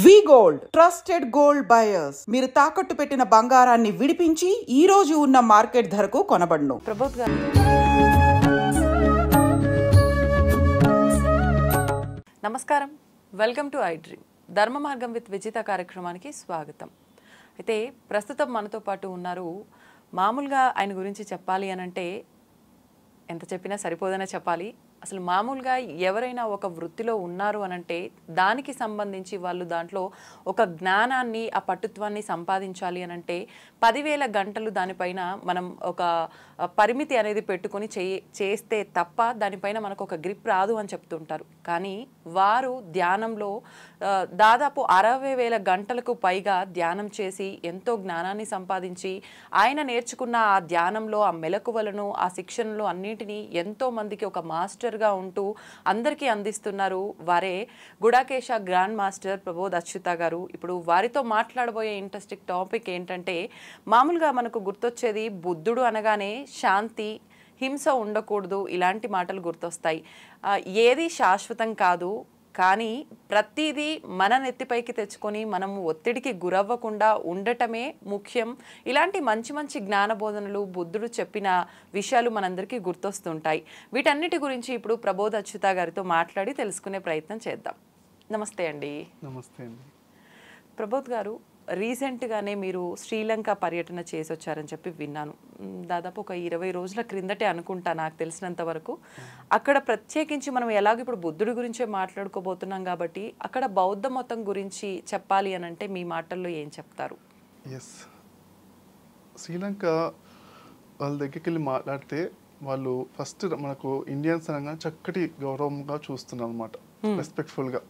వి gold trusted gold buyers. మీరు తాకట్టు పెట్టిన బంగారాన్ని విడిపించి ఈ రోజు ఉన్న మార్కెట్ ధరకు కొనబడును. ప్రభోత్ గారు, నమస్కారం. Welcome to I dream. ధర్మ మార్గం విత్ విజిత కార్యక్రమానికి స్వాగతం. అయితే ప్రస్తుతం మనతో పాటు ఉన్నారు. మామూలుగా ఆయన గురించి చెప్పాలి అనంటే ఎంత చెప్పినా సరిపోదనే చెప్పాలి. అసలు మామూలుగా ఎవరైనా ఒక వృత్తిలో ఉన్నారు అనంటే దానికి సంబంధించి వాళ్ళు దాంట్లో ఒక జ్ఞానాన్ని, ఆ పట్టుత్వాన్ని సంపాదించాలి అనంటే 10,000 గంటలు దానిపైన మనం ఒక పరిమితి అనేది పెట్టుకొని చేస్తే తప్ప దానిపైన మనకు ఒక గ్రిప్ రాదు అని చెప్తుంటారు. కానీ వారు ధ్యానంలో దాదాపు 60,000 గంటలకు పైగా ధ్యానం చేసి ఎంతో జ్ఞానాన్ని సంపాదించి ఆయన నేర్చుకున్న ఆ ధ్యానంలో ఆ మెలకువలను, ఆ శిక్షణలు అన్నింటినీ ఎంతో మందికి ఒక మాస్టర్గా ఉంటూ అందరికీ అందిస్తున్నారు. వారే గుడాకేశ గ్రాండ్ మాస్టర్ ప్రబోధ్ అచ్యుత గారు. ఇప్పుడు వారితో మాట్లాడబోయే ఇంట్రెస్టింగ్ టాపిక్ ఏంటంటే, మామూలుగా మనకు గుర్తొచ్చేది బుద్ధుడు అనగానే శాంతి, హింస ఉండకూడదు ఇలాంటి మాటలు గుర్తొస్తాయి. ఏది శాశ్వతం కాదు, కానీ ప్రతిదీ మన నెత్తిపైకి తెచ్చుకొని మనము ఒత్తిడికి గురవ్వకుండా ఉండటమే ముఖ్యం. ఇలాంటి మంచి మంచి జ్ఞానబోధనలు, బుద్ధుడు చెప్పిన విషయాలు మనందరికీ గుర్తొస్తుంటాయి. వీటన్నిటి గురించి ఇప్పుడు ప్రబోధ్ అచ్యుత గారితో మాట్లాడి తెలుసుకునే ప్రయత్నం చేద్దాం. నమస్తే అండి. నమస్తే అండి. ప్రబోధ్ గారు, రీసెంట్గానే మీరు శ్రీలంక పర్యటన చేసి వచ్చారని చెప్పి విన్నాను. దాదాపు ఒక 20 రోజుల క్రిందటే అనుకుంటా నాకు తెలిసినంత వరకు. అక్కడ ప్రత్యేకించి మనం ఎలాగో ఇప్పుడు బుద్ధుడి గురించే మాట్లాడుకోబోతున్నాం కాబట్టి అక్కడ బౌద్ధ మతం గురించి చెప్పాలి అని అంటే మీ మాటల్లో ఏం చెప్తారు? ఎస్, శ్రీలంక వాళ్ళ దగ్గరికి వెళ్ళి మాట్లాడితే వాళ్ళు ఫస్ట్ మనకు ఇండియన్స్ అనగా చక్కటి గౌరవంగా చూస్తున్నారు అనమాట, రెస్పెక్ట్ఫుల్గా.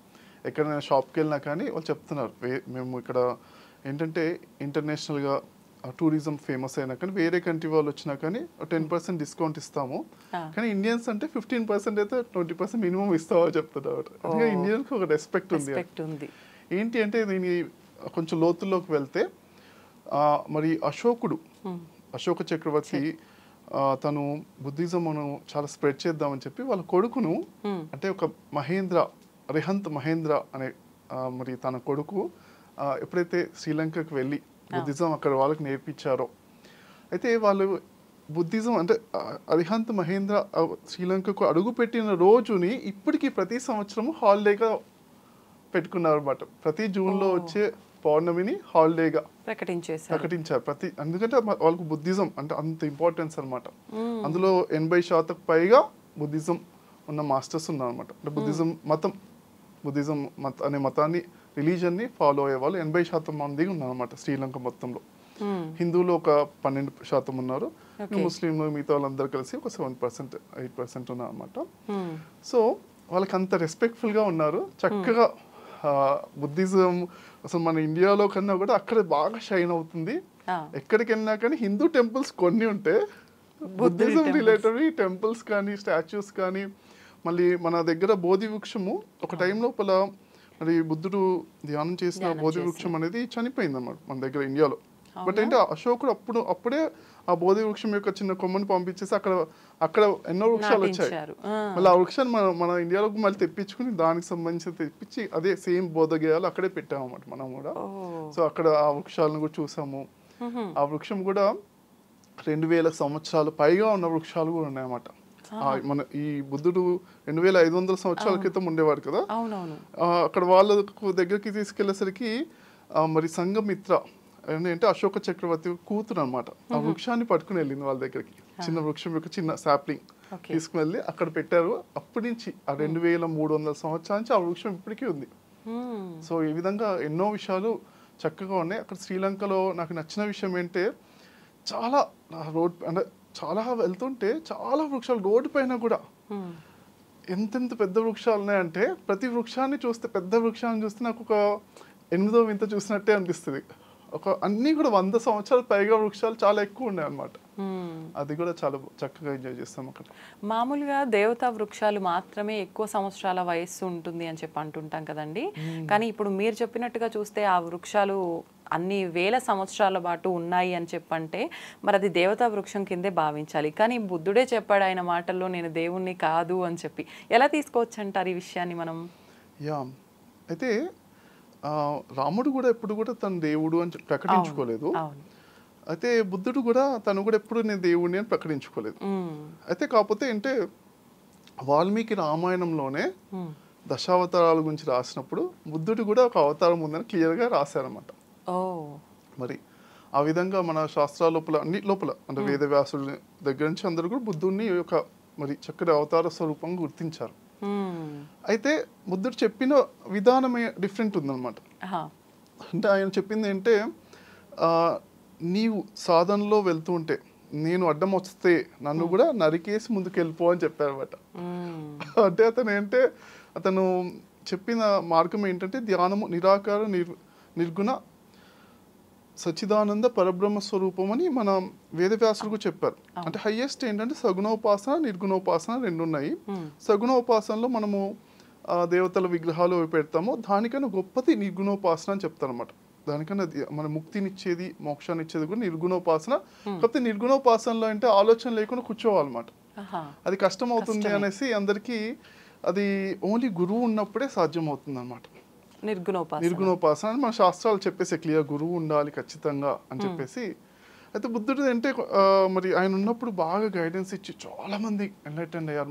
ఎక్కడైనా షాప్కి వెళ్ళినా కానీ వాళ్ళు చెప్తున్నారు, మేము ఇక్కడ ఏంటంటే ఇంటర్నేషనల్గా టూరిజం ఫేమస్ అయినా కానీ వేరే కంట్రీ వాళ్ళు వచ్చినా కానీ 10% డిస్కౌంట్ ఇస్తాము, కానీ ఇండియన్స్ అంటే 15% అయితే 20% మినిమం ఇస్తామని చెప్తున్నారు. అందుకే ఇండియన్కి ఒక రెస్పెక్ట్ ఉంది. ఏంటి అంటే దీని కొంచెం లోతుల్లోకి వెళ్తే మరి అశోక చక్రవర్తి తను బుద్ధిజంను చాలా స్ప్రెడ్ చేద్దామని చెప్పి వాళ్ళ కొడుకును, అంటే ఒక రిహంత్ మహేంద్ర అనే మరి తన కొడుకు ఎప్పుడైతే శ్రీలంకకు వెళ్ళి బుద్ధిజం అక్కడ వాళ్ళకి నేర్పించారో, అయితే వాళ్ళు బుద్ధిజం అంటే అరిహంత్ మహేంద్ర శ్రీలంకకు అడుగుపెట్టిన రోజుని ఇప్పటికీ ప్రతి సంవత్సరము హాలిడేగా పెట్టుకున్నారు అనమాట. ప్రతి జూన్లో వచ్చే పౌర్ణమిని హాలిడేగా ప్రకటించారు. ఎందుకంటే వాళ్ళకు బుద్ధిజం అంటే అంత ఇంపార్టెన్స్ అనమాట. అందులో 80% పైగా బుద్ధిజం ఉన్న మాస్టర్స్ ఉన్నారనమాట. అంటే బుద్ధిజం అనే మతాన్ని, రిలీజన్ని ఫాలో అయ్యే వాళ్ళు 80% మంది ఉన్నారన్నమాట శ్రీలంక మొత్తంలో. హిందువులు ఒక 12% ఉన్నారు, ముస్లింలు మిగతా వాళ్ళందరూ కలిసి ఒక 7%, 8% ఉన్నారన్నమాట. సో వాళ్ళకి అంత రెస్పెక్ట్ఫుల్గా ఉన్నారు. చక్కగా బుద్ధిజం అసలు మన ఇండియాలో కన్నా కూడా అక్కడ బాగా షైన్ అవుతుంది. ఎక్కడికి వెళ్ళినా కానీ హిందూ టెంపుల్స్ కొన్ని ఉంటే బుద్ధిజం రిలేటెడ్ టెంపుల్స్ కానీ స్టాచ్యూస్ కానీ, మళ్ళీ మన దగ్గర బోధి వృక్షము ఒక టైం లోపల మరి బుద్ధుడు ధ్యానం చేసిన బోధి వృక్షం అనేది చనిపోయింది అన్నమాట మన దగ్గర ఇండియాలో. బట్ ఏంటి అశోకుడు అప్పుడే ఆ బోధి వృక్షం యొక్క చిన్న కొమ్మని పంపించేసి అక్కడ ఎన్నో వృక్షాలు వచ్చాయి. మళ్ళీ ఆ వృక్షాన్ని మన ఇండియాలోకి మళ్ళీ తెప్పించుకుని దానికి సంబంధించి తెప్పించి అదే సేమ్ బోధగేయాలు అక్కడే పెట్టామన్నమాట మనం కూడా. సో అక్కడ ఆ వృక్షాలను కూడా చూసాము. ఆ వృక్షం కూడా 2,000 సంవత్సరాలు పైగా ఉన్న వృక్షాలు కూడా ఉన్నాయన్నమాట. మన ఈ బుద్ధుడు 2,500 సంవత్సరాల క్రితం ఉండేవాడు కదా. అక్కడ వాళ్ళ దగ్గరికి తీసుకెళ్లేసరికి మరి సంఘమిత్ర అంటే అశోక చక్రవర్తి కూతురు అనమాట, ఆ వృక్షాన్ని పట్టుకుని వెళ్ళింది వాళ్ళ దగ్గరికి. చిన్న వృక్షం యొక్క చిన్న సాప్లింగ్ తీసుకువెళ్ళి అక్కడ పెట్టారు. అప్పటి నుంచి ఆ 2,300 సంవత్సరాల నుంచి ఆ వృక్షం ఇప్పటికీ ఉంది. సో ఈ విధంగా ఎన్నో విషయాలు చక్కగా ఉన్నాయి. అక్కడ శ్రీలంకలో నాకు నచ్చిన విషయం ఏంటంటే చాలా చాలా వెళ్తుంటే చాలా వృక్షాలు రోడ్డు పైన కూడా ఎంతెంత పెద్ద వృక్షాలు ఉన్నాయంటే ప్రతి వృక్షాన్ని చూస్తే, పెద్ద వృక్షాన్ని చూస్తే నాకు ఒక 8వ వింత చూసినట్టే అనిపిస్తుంది. అన్నీ కూడా 100 సంవత్సరాలు పైగా వృక్షాలు చాలా ఎక్కువ ఉన్నాయి అన్నమాట. అది కూడా చాలా చక్కగా ఎంజాయ్ చేస్తాం అక్కడ. మామూలుగా దేవతా వృక్షాలు మాత్రమే ఎక్కువ సంవత్సరాల వయస్సు ఉంటుంది అని చెప్పి అంటుంటాం కదండి. కానీ ఇప్పుడు మీరు చెప్పినట్టుగా చూస్తే ఆ వృక్షాలు అన్ని వేల సంవత్సరాల పాటు ఉన్నాయి అని చెప్పంటే మరి అది దేవతా వృక్షం కిందే భావించాలి. కానీ బుద్ధుడే చెప్పాడు ఆయన మాటల్లో, నేను దేవుణ్ణి కాదు అని చెప్పి. ఎలా తీసుకోవచ్చు అంటారు ఈ విషయాన్ని మనం? అయితే రాముడు కూడా ఎప్పుడు కూడా తన దేవుడు అని ప్రకటించుకోలేదు. అయితే బుద్ధుడు కూడా తను కూడా ఎప్పుడు నేను దేవుడిని అని ప్రకటించుకోలేదు. అయితే కాకపోతే అంటే వాల్మీకి రామాయణంలోనే దశావతారాల గురించి రాసినప్పుడు బుద్ధుడు కూడా ఒక అవతారం ఉందని క్లియర్గా రాశారన్నమాట. మరి ఆ విధంగా మన శాస్త్రాల లోపల అన్ని లోపల అంటే వేదవ్యాసుడి దగ్గర నుంచి అందరూ కూడా బుద్ధుడిని ఒక మరి చక్కటి అవతార స్వరూపంగా గుర్తించారు. అయితే బుద్ధుడు చెప్పిన విధానమే డిఫరెంట్ ఉందన్నమాట. అంటే ఆయన చెప్పింది ఏంటంటే నీవు సాధనలో వెళ్తూ ఉంటే నేను అడ్డం వస్తే నన్ను కూడా నరికేసి ముందుకు వెళ్ళిపో అని చెప్పారన్నమాట. అంటే అతను చెప్పిన మార్గం ఏంటంటే ధ్యానము నిరాకార నిర్గుణ సచ్చిదానంద పరబ్రహ్మ స్వరూపం అని మన వేదవ్యాసుడు కూడా చెప్పారు. అంటే హైయెస్ట్ ఏంటంటే సగుణోపాసన నిర్గుణోపాసన రెండు ఉన్నాయి. సగుణోపాసనలో మనము దేవతల విగ్రహాలు పెడతాము, దానికన్నా గొప్పది నిర్గుణోపాసన అని చెప్తారన్నమాట. దానికన్నా మన ముక్తినిచ్చేది మోక్షాన్ని ఇచ్చేది కూడా నిర్గుణోపాసన. కాకపోతే నిర్గుణోపాసనలో అంటే ఆలోచన లేకుండా కూర్చోవాలన్నమాట. అది కష్టం అవుతుంది అనేసి అందరికీ అది ఓన్లీ గురువు ఉన్నప్పుడే సాధ్యం అవుతుంది అన్నమాట. నిర్గుణోపాసన అని మన శాస్త్రాలు చెప్పేసి క్లియర్ గురువు ఉండాలి ఖచ్చితంగా అని చెప్పేసి. అయితే బుద్ధుడు అంటే మరి ఆయన ఉన్నప్పుడు బాగా గైడెన్స్ ఇచ్చి చాలా మంది ఎన్లైటెండ్ అయ్యారు.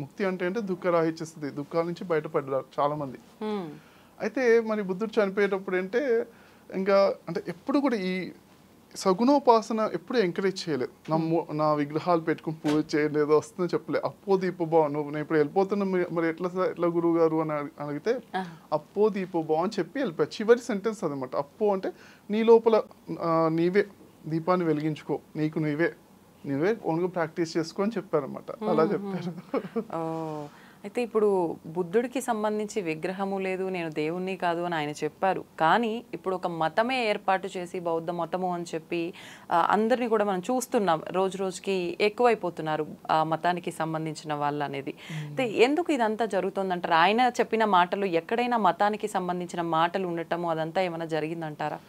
ముక్తి అంటే దుఃఖరాహిత్యస్తుంది, దుఃఖాల నుంచి బయటపడ్డారు చాలా మంది. అయితే మరి బుద్ధుడు చనిపోయేటప్పుడు అంటే ఇంకా అంటే ఎప్పుడు కూడా ఈ సగుణోపాసన ఎప్పుడు ఎంకరేజ్ చేయలేదు. నా విగ్రహాలు పెట్టుకుని పూజ చేయలేదు వస్తుందో చెప్పలేదు. అప్పో దీపో నువ్వు నేను ఇప్పుడు వెళ్ళిపోతున్నా మరి ఎట్లా గురువు గారు అని అడిగితే అప్పో దీపో అని చెప్పి వెళ్ళిపోయారు. చివరి సెంటెన్స్ అదనమాట. అప్పో అంటే నీ లోపల నీవే దీపాన్ని వెలిగించుకో, నీకు నీవే ఓన్గా ప్రాక్టీస్ చేసుకో అని చెప్పారనమాట. అలా చెప్పారు. అయితే ఇప్పుడు బుద్ధుడికి సంబంధించి విగ్రహము లేదు, నేను దేవుణ్ణి కాదు అని ఆయన చెప్పారు. కానీ ఇప్పుడు ఒక మతమే ఏర్పాటు చేసి బౌద్ధ మతము అని చెప్పి అందరినీ కూడా మనం చూస్తున్నాం. రోజు రోజుకి ఎక్కువైపోతున్నారు ఆ మతానికి సంబంధించిన వాళ్ళు అనేది. అయితే ఎందుకు ఇదంతా జరుగుతుందంటారు? ఆయన చెప్పిన మాటలు ఎక్కడైనా మతానికి సంబంధించిన మాటలు ఉండటము అదంతా ఏమైనా జరిగిందంటారా?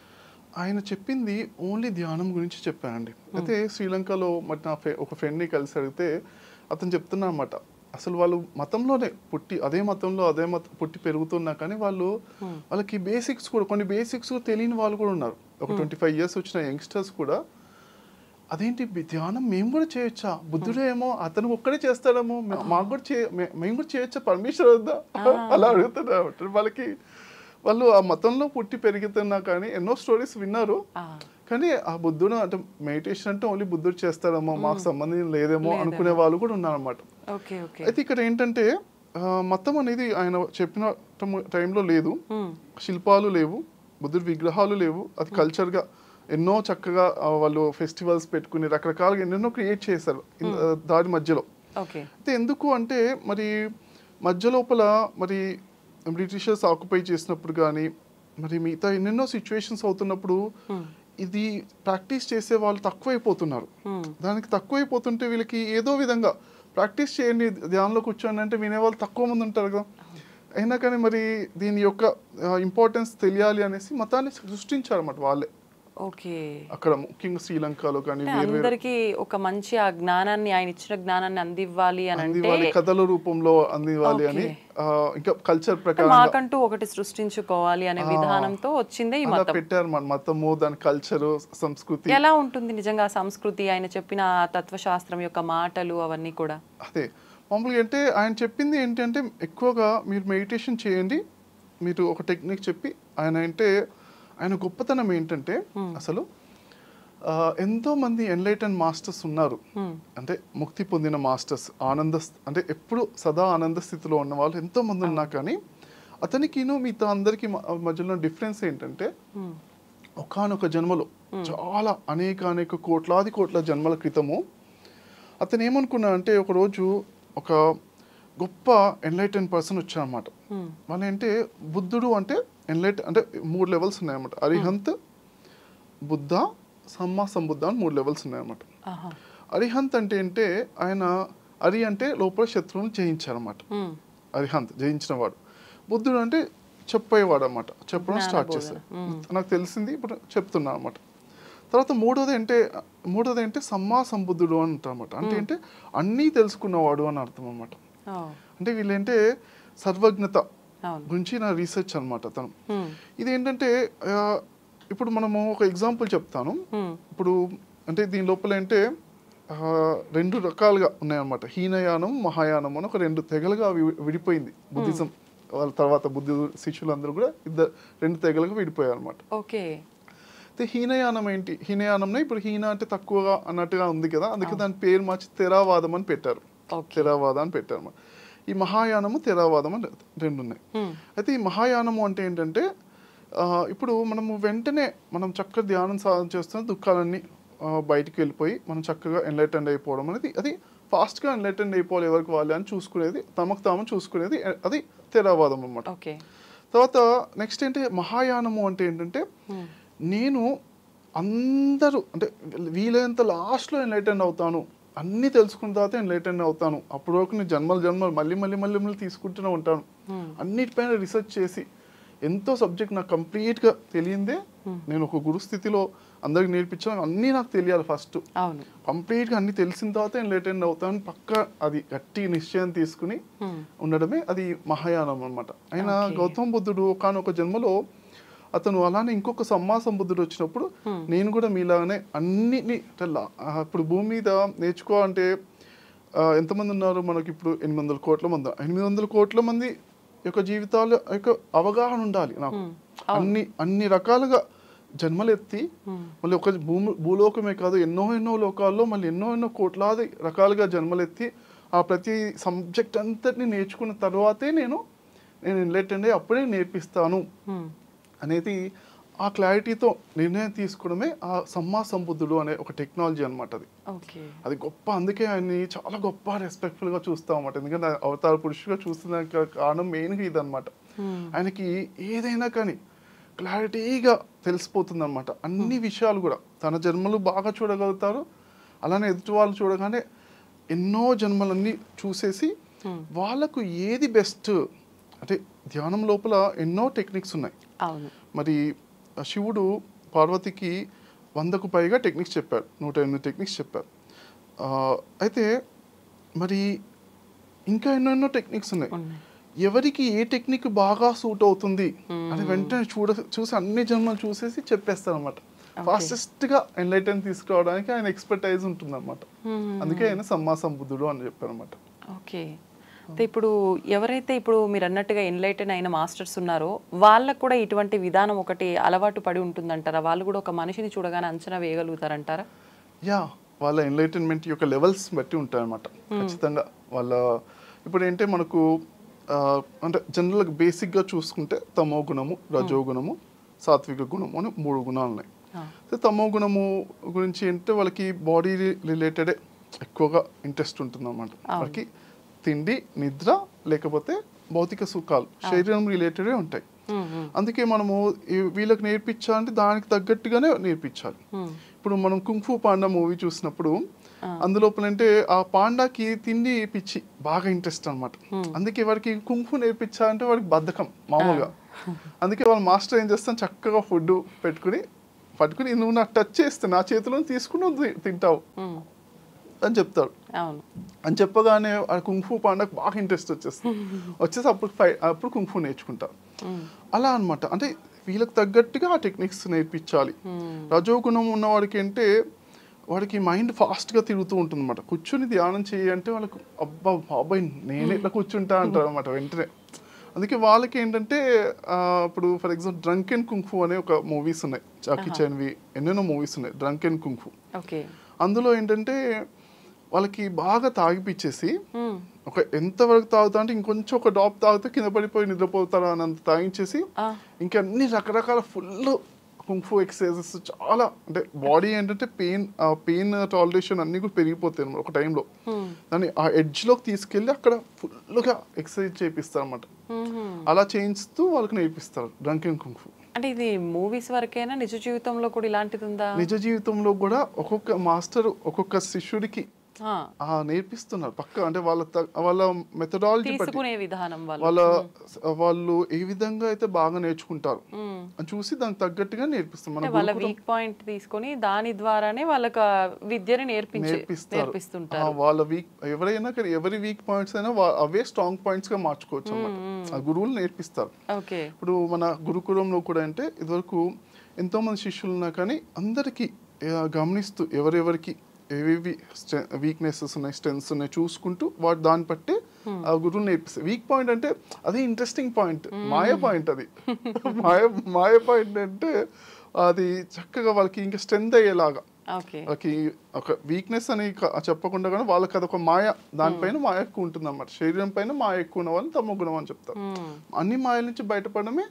ఆయన చెప్పింది ఓన్లీ ధ్యానం గురించి చెప్పానండి. అయితే శ్రీలంకలో మరి నా ఒక ఫ్రెండ్ని కలిసి అడిగితే అతను చెప్తున్నా అన్నమాట, అసలు వాళ్ళు మతంలోనే పుట్టి అదే మతంలో పుట్టి పెరుగుతున్నా కానీ వాళ్ళకి బేసిక్స్ కూడా కొన్ని బేసిక్స్ తెలియని వాళ్ళు కూడా ఉన్నారు. ఒక 25 years వచ్చిన యంగ్స్టర్స్ కూడా అదేంటి ధ్యానం మేము కూడా చేయొచ్చా, బుద్ధుడే ఏమో అతను ఒక్కడే చేస్తాడేమో మాకు కూడా మేము కూడా చేయొచ్చా, పర్మిషన్ వద్దా అలా అడుగుతున్నారు. వాళ్ళు ఆ మతంలో పుట్టి పెరుగుతున్నా కానీ ఎన్నో స్టోరీస్ విన్నారు. కానీ ఆ బుద్ధుడు అంటే మెడిటేషన్ అంటే ఓన్లీ బుద్ధుడు చేస్తాడేమో మాకు సంబంధం లేదేమో అనుకునే వాళ్ళు కూడా ఉన్నారన్నమాట. అయితే ఇక్కడ ఏంటంటే మతం అనేది ఆయన చెప్పిన టైంలో లేదు, శిల్పాలు లేవు, బుద్ధుడి విగ్రహాలు లేవు. అది కల్చర్గా ఎన్నో చక్కగా వాళ్ళు ఫెస్టివల్స్ పెట్టుకుని రకరకాలుగా ఎన్నెన్నో క్రియేట్ చేశారు దాని మధ్యలో. అయితే ఎందుకు అంటే మరి మధ్య లోపల మరి బ్రిటిషర్స్ ఆక్యుపై చేసినప్పుడు కానీ మరి మిగతా ఎన్నెన్నో సిచ్యువేషన్స్ అవుతున్నప్పుడు ఇది ప్రాక్టీస్ చేసే వాళ్ళు తక్కువైపోతున్నారు. దానికి తక్కువైపోతుంటే వీళ్ళకి ఏదో విధంగా ప్రాక్టీస్ చేయండి ధ్యానంలో కూర్చోండి అంటే వినేవాళ్ళు తక్కువ మంది ఉంటారు కదా. అయినా కానీ మరి దీని యొక్క ఇంపార్టెన్స్ తెలియాలి అనేసి మతాన్ని సృష్టించారన్నమాట వాళ్ళే. అక్కడ ముఖ్యంగా శ్రీలంకలో కానీ అందరికి ఒక మంచి ఆ జ్ఞానాన్ని ఆయన ఇచ్చిన జ్ఞానాన్ని అందివ్వాలి అని అంటే కథల రూపంలో అందివ్వాలి అని ఇంకా కల్చర్ ప్రకారం మాకంటూ ఒకటి సృష్టించుకోవాలి అనే విధానంతో వచ్చిందే ఈ మతం పెట్టారు. మన మతము దాని కల్చర్ సంస్కృతి ఎలా ఉంటుంది నిజంగా సంస్కృతి, ఆయన చెప్పిన తత్వశాస్త్రం యొక్క మాటలు అవన్నీ కూడా అదే మామూలుగా. అంటే ఆయన చెప్పింది ఏంటంటే ఎక్కువగా మీరు మెడిటేషన్ చేయండి, మీరు ఒక టెక్నిక్ చెప్పి ఆయన గొప్పతనం ఏంటంటే అసలు ఎంతో మంది ఎన్లైటన్ మాస్టర్స్ ఉన్నారు. అంటే ముక్తి పొందిన మాస్టర్స్ అంటే ఎప్పుడు సదా ఆనంద స్థితిలో ఉన్న వాళ్ళు ఎంతో మంది ఉన్నా కానీ అతనికి మిగతా అందరికి మధ్యలో డిఫరెన్స్ ఏంటంటే ఒకానొక జన్మలో చాలా అనేక కోట్ల జన్మల క్రితము అతను ఏమనుకున్నాడంటే ఒకరోజు ఒక గొప్ప ఎన్లైటన్ పర్సన్ వచ్చారన్నమాట. వాళ్ళు అంటే బుద్ధుడు అంటే అంటే 3 levels ఉన్నాయన్నమాట. అరిహంత్, బుద్ధ, సమ్మా సంబుద్ధ అని 3 levels ఉన్నాయన్నమాట. అరిహంత్ అంటే ఆయన అంటే లోపల శత్రువులను జయించారన్నమాట. అరిహంత్ జయించిన వాడు. బుద్ధుడు అంటే చెప్పేవాడు అన్నమాట, చెప్పడం స్టార్ట్ చేశారు. నాకు తెలిసింది ఇప్పుడు చెప్తున్నా అన్నమాట. తర్వాత మూడోది అంటే సమ్మా సంబుద్ధుడు అని అంటారన్నమాట. అంటే అన్నీ తెలుసుకున్నవాడు అని అర్థం అన్నమాట. అంటే వీళ్ళంటే సర్వజ్ఞత అవును. గురించి నా రీసెర్చ్ అనమాట తను. ఇదేంటంటే ఇప్పుడు మనము ఒక ఎగ్జాంపుల్ చెప్తాను. ఇప్పుడు అంటే దీని లోపల అంటే 2 రకాలుగా ఉన్నాయన్నమాట. హీనయానం, మహాయానం అని ఒక 2 తెగలుగా విడిపోయింది బుద్ధిజం. వాళ్ళ తర్వాత బుద్ధ శిష్యులందరూ కూడా 2 తెగలుగా విడిపోయారు అనమాట. ఓకే. అయితే హీనయానం ఏంటి? హీనయానంలో ఇప్పుడు హీన అంటే తక్కువగా అన్నట్టుగా ఉంది కదా, అందుకే దాని పేరు మార్చి తెరావాదం అని పెట్టారు. తెరావాద అని పెట్టారు అన్నమాట. ఈ మహాయానము తెరావాదం అని 2 ఉన్నాయి. అయితే ఈ మహాయానము అంటే ఏంటంటే ఇప్పుడు మనము వెంటనే మనం చక్కగా ధ్యానం సాధన చేస్తున్న దుఃఖాలన్నీ బయటికి వెళ్ళిపోయి మనం చక్కగా ఎన్లైటెండ్ అయిపోవడం అనేది, అది ఫాస్ట్గా ఎన్లైటెండ్ అయిపోవాలి ఎవరికి వాళ్ళు అని చూసుకునేది, తమకు తాము చూసుకునేది, అది తెరావాదం అన్నమాట. తర్వాత నెక్స్ట్ ఏంటి మహాయానము అంటే ఏంటంటే నేను అందరూ అంటే వీలైనంత లాస్ట్లో ఎన్లైటెండ్ అవుతాను, అన్నీ తెలుసుకున్న తర్వాత ఎన్లైటెండ్ అవుతాను, అప్పుడు వరకు నేను జన్మలు మళ్ళీ తీసుకుంటూనే ఉంటాను, అన్నిటిపైన రీసెర్చ్ చేసి ఎంతో సబ్జెక్ట్ నాకు కంప్లీట్గా తెలియందే నేను ఒక గురు స్థితిలో అందరికి నేర్పించాను, అన్నీ నాకు తెలియాలి ఫస్ట్, కంప్లీట్గా అన్ని తెలిసిన తర్వాత ఎన్లైటెండ్ అవుతాను పక్క, అది గట్టి నిశ్చయం తీసుకుని ఉండడమే అది మహాయానం అనమాట. అయినా గౌతమ బుద్ధుడు ఒకనొక జన్మలో అతను అలానే ఇంకొక సమ్మాసంబుద్ధుడు వచ్చినప్పుడు నేను కూడా మీలాగానే అన్నిటినీ ఇప్పుడు భూమి మీద నేర్చుకోవాలంటే ఎంతమంది ఉన్నారు మనకి? ఇప్పుడు 800 కోట్ల మంది. 800 కోట్ల మంది యొక్క జీవితాల యొక్క అవగాహన ఉండాలి నాకు. అన్ని రకాలుగా జన్మలెత్తి మళ్ళీ ఒక భూలోకమే కాదు ఎన్నో లోకాల్లో మళ్ళీ ఎన్నో కోట్లాది రకాలుగా జన్మలెత్తి ఆ ప్రతి సబ్జెక్ట్ అంతటిని నేర్చుకున్న తర్వాతే నేను ఎన్లైటెండ్ అయ్యి అప్పుడే నేర్పిస్తాను అనేది ఆ క్లారిటీతో నిర్ణయం తీసుకోవడమే ఆ సమ్మా సంబుద్ధుడు అనే ఒక టెక్నాలజీ అనమాట. అది గొప్ప, అందుకే ఆయన్ని చాలా గొప్ప రెస్పెక్ట్ఫుల్గా చూస్తాం అన్నమాట. ఎందుకంటే అవతార పురుషుగా చూస్తున్న కారణం మెయిన్గా ఇదనమాట. ఆయనకి ఏదైనా కానీ క్లారిటీగా తెలిసిపోతుంది అనమాట. అన్ని విషయాలు కూడా తన జన్మలు బాగా చూడగలుగుతారు, అలానే ఎదుటి వాళ్ళు చూడగానే ఎన్నో జన్మలన్నీ చూసేసి వాళ్ళకు ఏది బెస్ట్ అంటే ధ్యానం లోపల ఎన్నో టెక్నిక్స్ ఉన్నాయి. మరి శివుడు పార్వతికి 100కు పైగా టెక్నిక్స్ చెప్పారు, 108 టెక్నిక్స్ చెప్పారు. అయితే మరి ఇంకా ఎన్నెన్నో టెక్నిక్స్ ఉన్నాయి. ఎవరికి ఏ టెక్నిక్ బాగా సూట్ అవుతుంది అని వెంటనే చూసి అన్ని జన్మలు చూసేసి చెప్పేస్తారు అనమాట. ఫాస్టెస్ట్గా ఎన్లైటెన్ తీసుకురావడానికి ఆయన ఎక్స్పర్టైజ్ ఉంటుంది అనమాట. అందుకే ఆయన సమ్మా సంబుద్ధుడు అని చెప్పారు అనమాట. ఓకే. ఇప్పుడు ఎవరైతే ఇప్పుడు మీరు అన్నట్టుగా ఎన్లైటెన్ అయిన మాస్టర్స్ ఉన్నారో వాళ్ళకు కూడా ఇటువంటి విధానం ఒకటి అలవాటు పడి ఉంటుందంటారా? వాళ్ళు కూడా ఒక మనిషిని చూడగానే అంచనా వేయగలుగుతారంటారా? వాళ్ళ ఎన్లైటన్మెంట్ యొక్క లెవెల్స్ బట్టి ఉంటాయన్నమాట ఖచ్చితంగా. వాళ్ళ ఇప్పుడు ఏంటంటే మనకు అంటే జనరల్గా బేసిక్గా చూసుకుంటే తమో గుణము, రజో గుణము, సాత్విక గుణము అని 3 గుణాలు ఉన్నాయి. తమో గుణము గురించి అంటే వాళ్ళకి బాడీ రిలేటెడే ఎక్కువగా ఇంట్రెస్ట్ ఉంటుంది అన్నమాట. వాళ్ళకి తిండి, నిద్ర, లేకపోతే భౌతిక సుఖాలు శరీరం రిలేటెడే ఉంటాయి. అందుకే మనము వీళ్ళకి నేర్పించాలంటే దానికి తగ్గట్టుగానే నేర్పించాలి. ఇప్పుడు మనం కుంగ్ఫూ పాండా మూవీ చూసినప్పుడు అందులోపల అంటే ఆ పాండాకి తిండి పిచ్చి బాగా ఇంట్రెస్ట్ అనమాట. అందుకే వాడికి కుంగ్ఫూ నేర్పించాలంటే వాడికి బద్ధకం మామూలుగా. అందుకే వాళ్ళ మాస్టర్ ఏం చేస్తాను, చక్కగా ఫుడ్ పట్టుకుని నువ్వు నాకు టచ్ చేస్తే నా చేతిలో తీసుకుని తింటావు అని చెప్తాడు. అని చెప్పగానే ఆ కుంగ్ఫూ పాండాకు బాగా ఇంట్రెస్ట్ వచ్చేసి అప్పుడు కుంగ్ఫూ నేర్చుకుంటారు. అలా అనమాట. అంటే వీళ్ళకి తగ్గట్టుగా ఆ టెక్నిక్స్ నేర్పించాలి. రజోగుణం ఉన్నవాడికి అంటే వాడికి మైండ్ ఫాస్ట్గా తిరుగుతూ ఉంటుంది అనమాట. కూర్చుని ధ్యానం చేయంటే వాళ్ళకు అబ్బా బాబాయ్ నేను ఎట్లా కూర్చుంటా అంటారు అనమాట వెంటనే. అందుకే వాళ్ళకి ఏంటంటే ఇప్పుడు for example drunk and kung fu అనే ఒక మూవీస్ ఉన్నాయి, జాకీ చాన్వి ఎన్నెన్నో మూవీస్ ఉన్నాయి డ్రంక్ అండ్ కుంగ్ఫూ. అందులో ఏంటంటే వాళ్ళకి బాగా తాగిపిచ్చేసి ఒక ఎంతవరకు తాగుతా అంటే ఇంకొంచెం ఒక డ్రాప్ తాగితే కింద పడిపోయి నిద్రపోతారా అని అంత తాగించేసి ఇంకా అన్ని రకరకాల ఫుల్ కుంగ్ఫూ ఎక్సర్సైజెస్ చాలా అంటే బాడీ ఏంటంటే పెయిన్ టాలరేషన్ అన్ని కూడా పెరిగిపోతాయి అన్నమాట ఒక టైంలో. దాన్ని ఆ ఎడ్జ్లోకి తీసుకెళ్ళి అక్కడ ఫుల్గా ఎక్సర్సైజ్ చేపిస్తారు అన్నమాట. అలా చేయిస్తూ వాళ్ళకి నేర్పిస్తారు డ్రంక్ అండ్ కుంగ్ఫూ. అంటే ఇది మూవీస్ వరకేనా, నిజ జీవితంలో కూడా ఇలాంటిది ఉందా? నిజ జీవితంలో కూడా ఒక్కొక్క మాస్టర్ ఒక్కొక్క శిష్యుడికి నేర్పిస్తున్నారు పక్క. అంటే వాళ్ళ మెథడాలజీ బట్టి తీసుకునే విధానం వాళ్ళు ఏ విధంగా అయితే బాగా నేర్చుకుంటారు అని చూసి దానికి తగ్గట్టుగా నేర్పిస్తాం. మన వాళ్ళ వీక్ పాయింట్ తీసుకొని దాని ద్వారానే వాళ్ళకి విద్యని నేర్పిస్తుంటారు. వాళ్ళ ఎవరి వీక్ పాయింట్స్ అయినా అవే స్ట్రాంగ్ పాయింట్స్ గా మార్చుకోవచ్చు అన్నమాట. ఆ గురువులు నేర్పిస్తారు. ఇప్పుడు మన గురుకులంలో కూడా అంటే ఇదివరకు ఎంతో మంది శిష్యులు ఉన్నా కానీ అందరికీ గమనిస్తూ ఎవరెవరికి ఏవేవి వీక్నెసెస్ ఉన్నాయి, స్ట్రెంగ్స్ ఉన్నాయి చూసుకుంటూ దాన్ని బట్టి ఆ గురువు నేర్పిస్తారు. వీక్ పాయింట్ అంటే అది ఇంట్రెస్టింగ్ పాయింట్, మాయ పాయింట్. అది మాయ పాయింట్ అంటే అది చక్కగా వాళ్ళకి ఇంకా స్ట్రెంత్ అయ్యేలాగా, వాళ్ళకి ఒక వీక్నెస్ అని చెప్పకుండా కానీ వాళ్ళకి అదొక మాయ, దానిపైన మాయ ఎక్కువ ఉంటుంది అన్నమాట. శరీరం పైన మాయ ఎక్కువ ఉన్న వాళ్ళని తమ గుణం అని చెప్తారు. అన్ని మాయల నుంచి బయటపడమే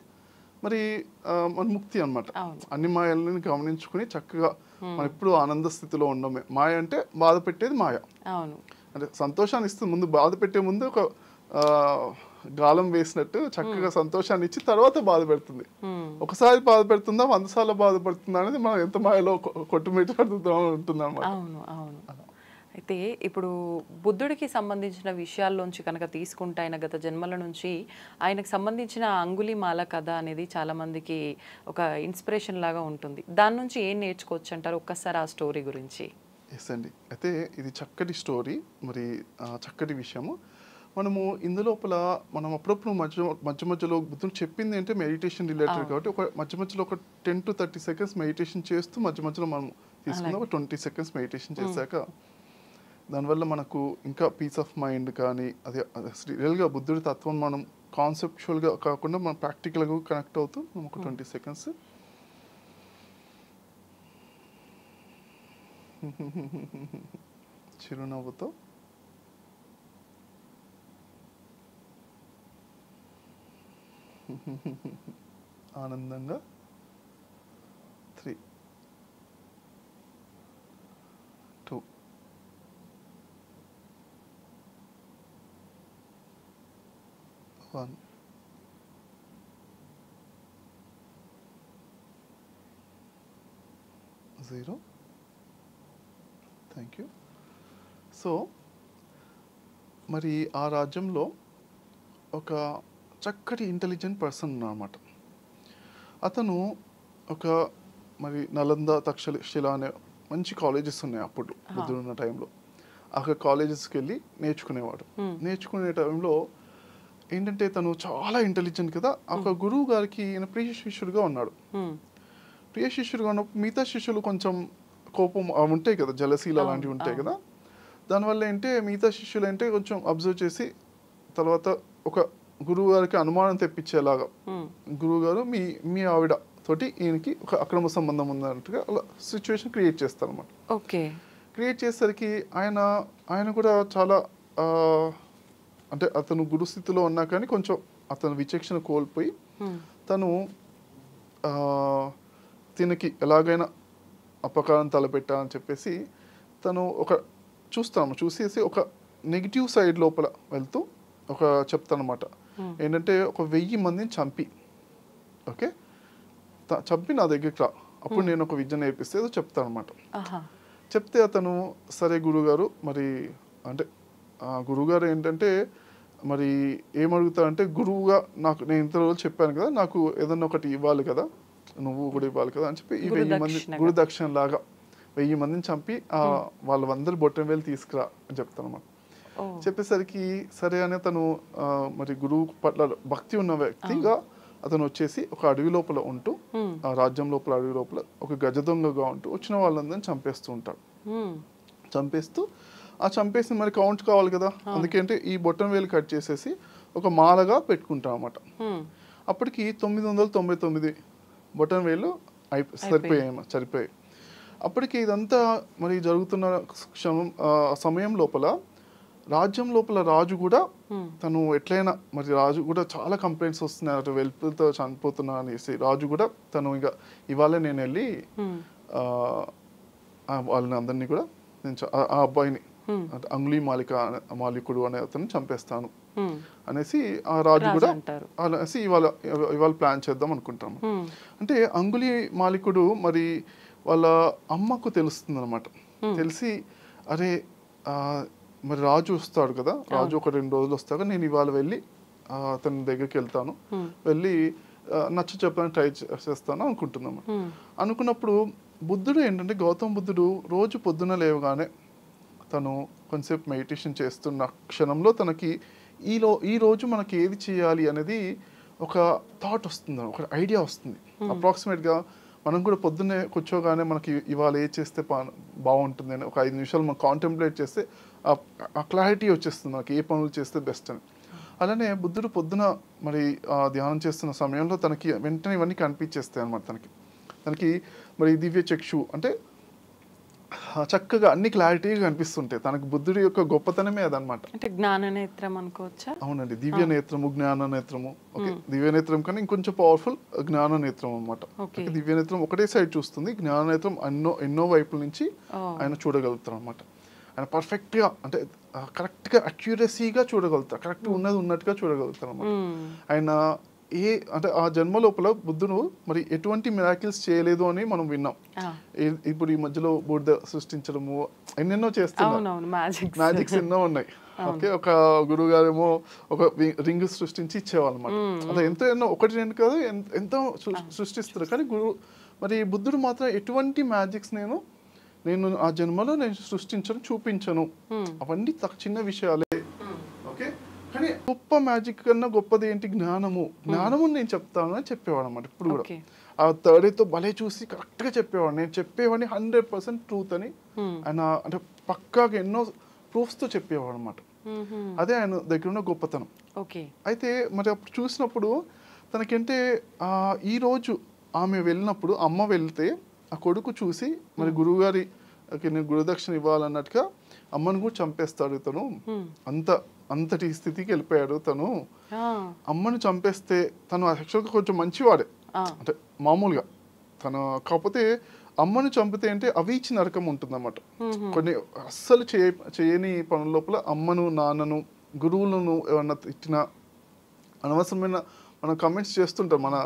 మరి మన ముక్తి అన్నమాట. అన్ని మాయలను గమనించుకుని చక్కగా మనం ఎప్పుడు ఆనంద స్థితిలో ఉండమే. మాయ అంటే బాధ పెట్టేది మాయ. అంటే సంతోషాన్ని ఇస్తుంది, ముందు బాధ పెట్టే ముందు ఒక గాలం వేసినట్టు చక్కగా సంతోషాన్ని ఇచ్చి తర్వాత బాధ పెడుతుంది. ఒకసారి బాధ పెడుతుందా 100 సార్లు బాధపడుతుందా అనేది మనం ఎంత మాయలో కొట్టుమిట్టాడుతూ ఉంటుంది అన్నమాట. అయితే ఇప్పుడు బుద్ధుడికి సంబంధించిన విషయాల్లోంచి కనుక తీసుకుంటే ఆయన గత జన్మల నుంచి ఆయనకు సంబంధించిన అంగుళిమాల కథ అనేది చాలా మందికి ఒక ఇన్స్పిరేషన్ లాగా ఉంటుంది. దాని నుంచి ఏం నేర్చుకోవచ్చు అంటారు? ఒక్కసారి ఆ స్టోరీ గురించి. ఎస్ అండి. అయితే ఇది చక్కటి స్టోరీ, మరి చక్కటి విషయము. మనము ఇందులోపల మనం అప్పుడప్పుడు మధ్యలో బుద్ధుడు చెప్పింది అంటే మెడిటేషన్ రిలేటెడ్ కాబట్టి ఒక మధ్యలో ఒక 10 to 30 seconds మెడిటేషన్ చేస్తూ మధ్యలో మనం తీసుకుందాం. ఒక 20 seconds మెడిటేషన్ చేశాక దానివల్ల మనకు ఇంకా పీస్ ఆఫ్ మైండ్ కానీ అదే రియల్గా బుద్ధుడి తత్వం మనం కాన్సెప్చువల్గా కాకుండా మనం ప్రాక్టికల్గా కనెక్ట్ అవుతూ మనం ఒక 20 seconds చిరునవ్వుతో ఆనందంగా 3, 2, 1. Zero. Thank you. సో మరి ఆ రాజ్యంలో ఒక చక్కటి ఇంటెలిజెంట్ పర్సన్ అన్నమాట. అతను ఒక మరి నలంద, తక్షశిల అనే మంచి కాలేజెస్ ఉన్నాయి అప్పుడు బుద్ధుడు ఉన్న టైంలో. అక్కడ కాలేజెస్కి వెళ్ళి నేర్చుకునేవాడు. నేర్చుకునే టైంలో ఏంటంటే తను చాలా ఇంటెలిజెంట్ కదా. ఒక గురువు గారికి ఈయన ప్రియ శిష్యుడిగా ఉన్నాడు. ప్రియ శిష్యుడిగా ఉన్నప్పుడు మిగతా శిష్యులు కొంచెం కోపం ఉంటాయి కదా, జలసీలు అలాంటివి ఉంటాయి కదా. దానివల్ల ఏంటంటే మిగతా శిష్యులు అంటే కొంచెం అబ్జర్వ్ చేసి తర్వాత ఒక గురువు గారికి అనుమానం తెప్పించేలాగా గురువు గారు మీ ఆవిడ తోటి ఈయనకి ఒక అక్రమ సంబంధం ఉందన్నట్టుగా అలా సిచ్యువేషన్ క్రియేట్ చేస్తారు అన్నమాట. క్రియేట్ చేసేసరికి ఆయన కూడా చాలా అంటే అతను గురుస్థితిలో ఉన్నా కానీ కొంచెం అతను విచక్షణ కోల్పోయి తను తినకి ఎలాగైనా అపకారం తలపెట్టాలని చెప్పేసి తను ఒక చూసేసి ఒక నెగిటివ్ సైడ్ లోపల వెళ్తూ ఒక చెప్తానమాట. ఏంటంటే ఒక 1000 మందిని చంపి చంపి నా దగ్గరికి రా, అప్పుడు నేను ఒక విద్య నేర్పిస్తే ఏదో చెప్తాను అనమాట. చెప్తే అతను సరే గురుగారు, మరి అంటే గురువుగారు ఏంటంటే మరి ఏమడుగుతారంటే గురువుగా నాకు నేను ఇంత రోజులు చెప్పాను కదా, నాకు ఏదన్నా ఒకటి ఇవ్వాలి కదా, నువ్వు కూడా ఇవ్వాలి కదా అని చెప్పి ఈ 1000 మంది గురుదక్షిణ లాగా 1000 మందిని చంపి వాళ్ళందరూ బొట్టం వేలు తీసుకురా అని చెప్తాను అన్నమాట. చెప్పేసరికి సరే అని తను మరి గురువు పట్ల భక్తి ఉన్న వ్యక్తిగా అతను వచ్చేసి ఒక అడవి లోపల ఉంటూ ఆ రాజ్యం లోపల అడవి లోపల ఒక గజ దొంగగా ఉంటూ వచ్చిన వాళ్ళందరినీ చంపేస్తూ ఉంటాడు. చంపేస్తూ చంపేసి మరి కౌంట్ కావాలి కదా, అందుకంటే ఈ బొట్టం వేలు కట్ చేసేసి ఒక మాలగా పెట్టుకుంటాం అన్నమాట. అప్పటికి 999 బొట్టం వేలు సరిపోయాయి. అప్పటికి ఇదంతా మరి జరుగుతున్న సమయం లోపల రాజ్యం లోపల రాజు కూడా తను ఎట్లయినా మరి రాజు కూడా చాలా కంప్లైంట్స్ వస్తున్నాయి, వెల్పులతో చనిపోతున్నా అనేసి రాజు కూడా తను ఇక ఇవాళ నేను వెళ్ళి వాళ్ళని అందరినీ కూడా నేను ఆ అబ్బాయిని అంగుళీ మాలికుడు అనే అతను చంపేస్తాను అనేసి ఆ రాజు కూడా అనేసి ఇవాళ ప్లాన్ చేద్దాం అనుకుంటాము. అంటే అంగుళీ మాలికుడు మరి వాళ్ళ అమ్మకు తెలుస్తుంది అనమాట. తెలిసి అరే ఆ, మరి రాజు వస్తాడు కదా, రాజు ఒక 2 రోజులు వస్తాక నేను ఇవాళ వెళ్ళి అతని దగ్గరికి వెళ్తాను, వెళ్ళి నచ్చ చెప్పడానికి ట్రై చేస్తాను అనుకుంటున్నాము. అనుకున్నప్పుడు బుద్ధుడు ఏంటంటే, గౌతమ బుద్ధుడు రోజు పొద్దున లేవగానే తను కొంచెంసేపు మెడిటేషన్ చేస్తున్న క్షణంలో తనకి ఈ రోజు మనకి ఏది చేయాలి అనేది ఒక థాట్ వస్తుంది, ఒక ఐడియా వస్తుంది. అప్రాక్సిమేట్గా మనం కూడా పొద్దున్నే కూర్చోగానే మనకి ఇవాళ ఏ చేస్తే బాగుంటుంది అని ఒక 5 నిమిషాలు మనం కాంటెంప్లేట్ చేస్తే ఆ క్లారిటీ వచ్చేస్తుంది మనకి ఏ పనులు చేస్తే బెస్ట్ అని. అలానే బుద్ధుడు పొద్దున మరి ధ్యానం చేస్తున్న సమయంలో తనకి వెంటనే ఇవన్నీ కనిపించేస్తాయి అనమాట. తనకి మరి దివ్య చక్షు అంటే చక్కగా అన్ని క్లారిటీగా కనిపిస్తుంటాయి. తనకు బుద్ధుడి యొక్క గొప్పతనమే అదనమాట. అంటే జ్ఞాన నేత్రం అనుకోవచ్చా? అవునండి, దివ్య నేత్రము, జ్ఞాన నేత్రము. ఓకే, దివ్య నేత్రం కానీ ఇంకొంచెం పవర్ఫుల్ జ్ఞాన నేత్రం అనమాట. దివ్య నేత్రం ఒకటే సైడ్ చూస్తుంది, జ్ఞాన నేత్రం ఎన్నో వైపుల నుంచి ఆయన చూడగలుగుతారు అనమాట. ఆయన పర్ఫెక్ట్గా అంటే కరెక్ట్గా అక్యురసీగా చూడగలుగుతారు, కరెక్ట్ ఉన్నది ఉన్నట్టుగా చూడగలుగుతారు అనమాట. ఆయన అంటే ఆ జన్మ లోపల బుద్ధుడు మరి ఎటువంటి మిరాకిల్స్ చేయలేదు అని మనం విన్నాం. ఇప్పుడు ఈ మధ్యలో బుద్ధ సృష్టించడము ఎన్నెన్నో చేస్తున్నారు, మ్యాజిక్స్ ఎన్నో ఉన్నాయి. ఓకే, ఒక గురువు గారేమో ఒక రింగ్ సృష్టించి ఇచ్చేవాళ్ళు అనమాట. అలా ఎన్నో 1-2 కాదు, ఎంతో సృష్టిస్తారు. కానీ మరి బుద్ధుడు మాత్రం ఎటువంటి మ్యాజిక్స్ నేను ఆ జన్మలో నేను సృష్టించను, చూపించను. అవన్నీ చిన్న విషయాలే. ఓకే, కానీ గొప్ప మ్యాజిక్ కన్నా గొప్పది ఏంటి? జ్ఞానము నేను చెప్తాను అని చెప్పేవాడు అనమాట. ఇప్పుడు కూడా ఆ థర్డ్తో భలే చూసి కరెక్ట్గా చెప్పేవాడు. నేను చెప్పేవాడిని 100% ట్రూత్ అని ఆయన అంటే పక్కాగా ఎన్నో ప్రూఫ్స్తో చెప్పేవాడు అనమాట. అదే ఆయన దగ్గర ఉన్న గొప్పతనం. అయితే మరి అప్పుడు చూసినప్పుడు తనకంటే ఈ రోజు ఆమె వెళ్ళినప్పుడు, అమ్మ వెళ్తే ఆ కొడుకు చూసి మరి గురువుగారి నేను గురుదక్షిణ ఇవ్వాలన్నట్టుగా అమ్మను కూడా చంపేస్తాడు తను. అంతటి స్థితికి వెళ్ళిపోయాడు తను. అమ్మను చంపేస్తే తను యాక్చువల్గా కొంచెం మంచివాడే అంటే మామూలుగా తను. కాకపోతే అమ్మను చంపితే అంటే అవీచి నరకం ఉంటుంది అన్నమాట. కొన్ని అస్సలు చేయని పనుల లోపల అమ్మను, నాన్నను, గురువులను ఏమన్నా తిట్టినా అనవసరమైన మనం కమెంట్స్ చేస్తుంటాం. మన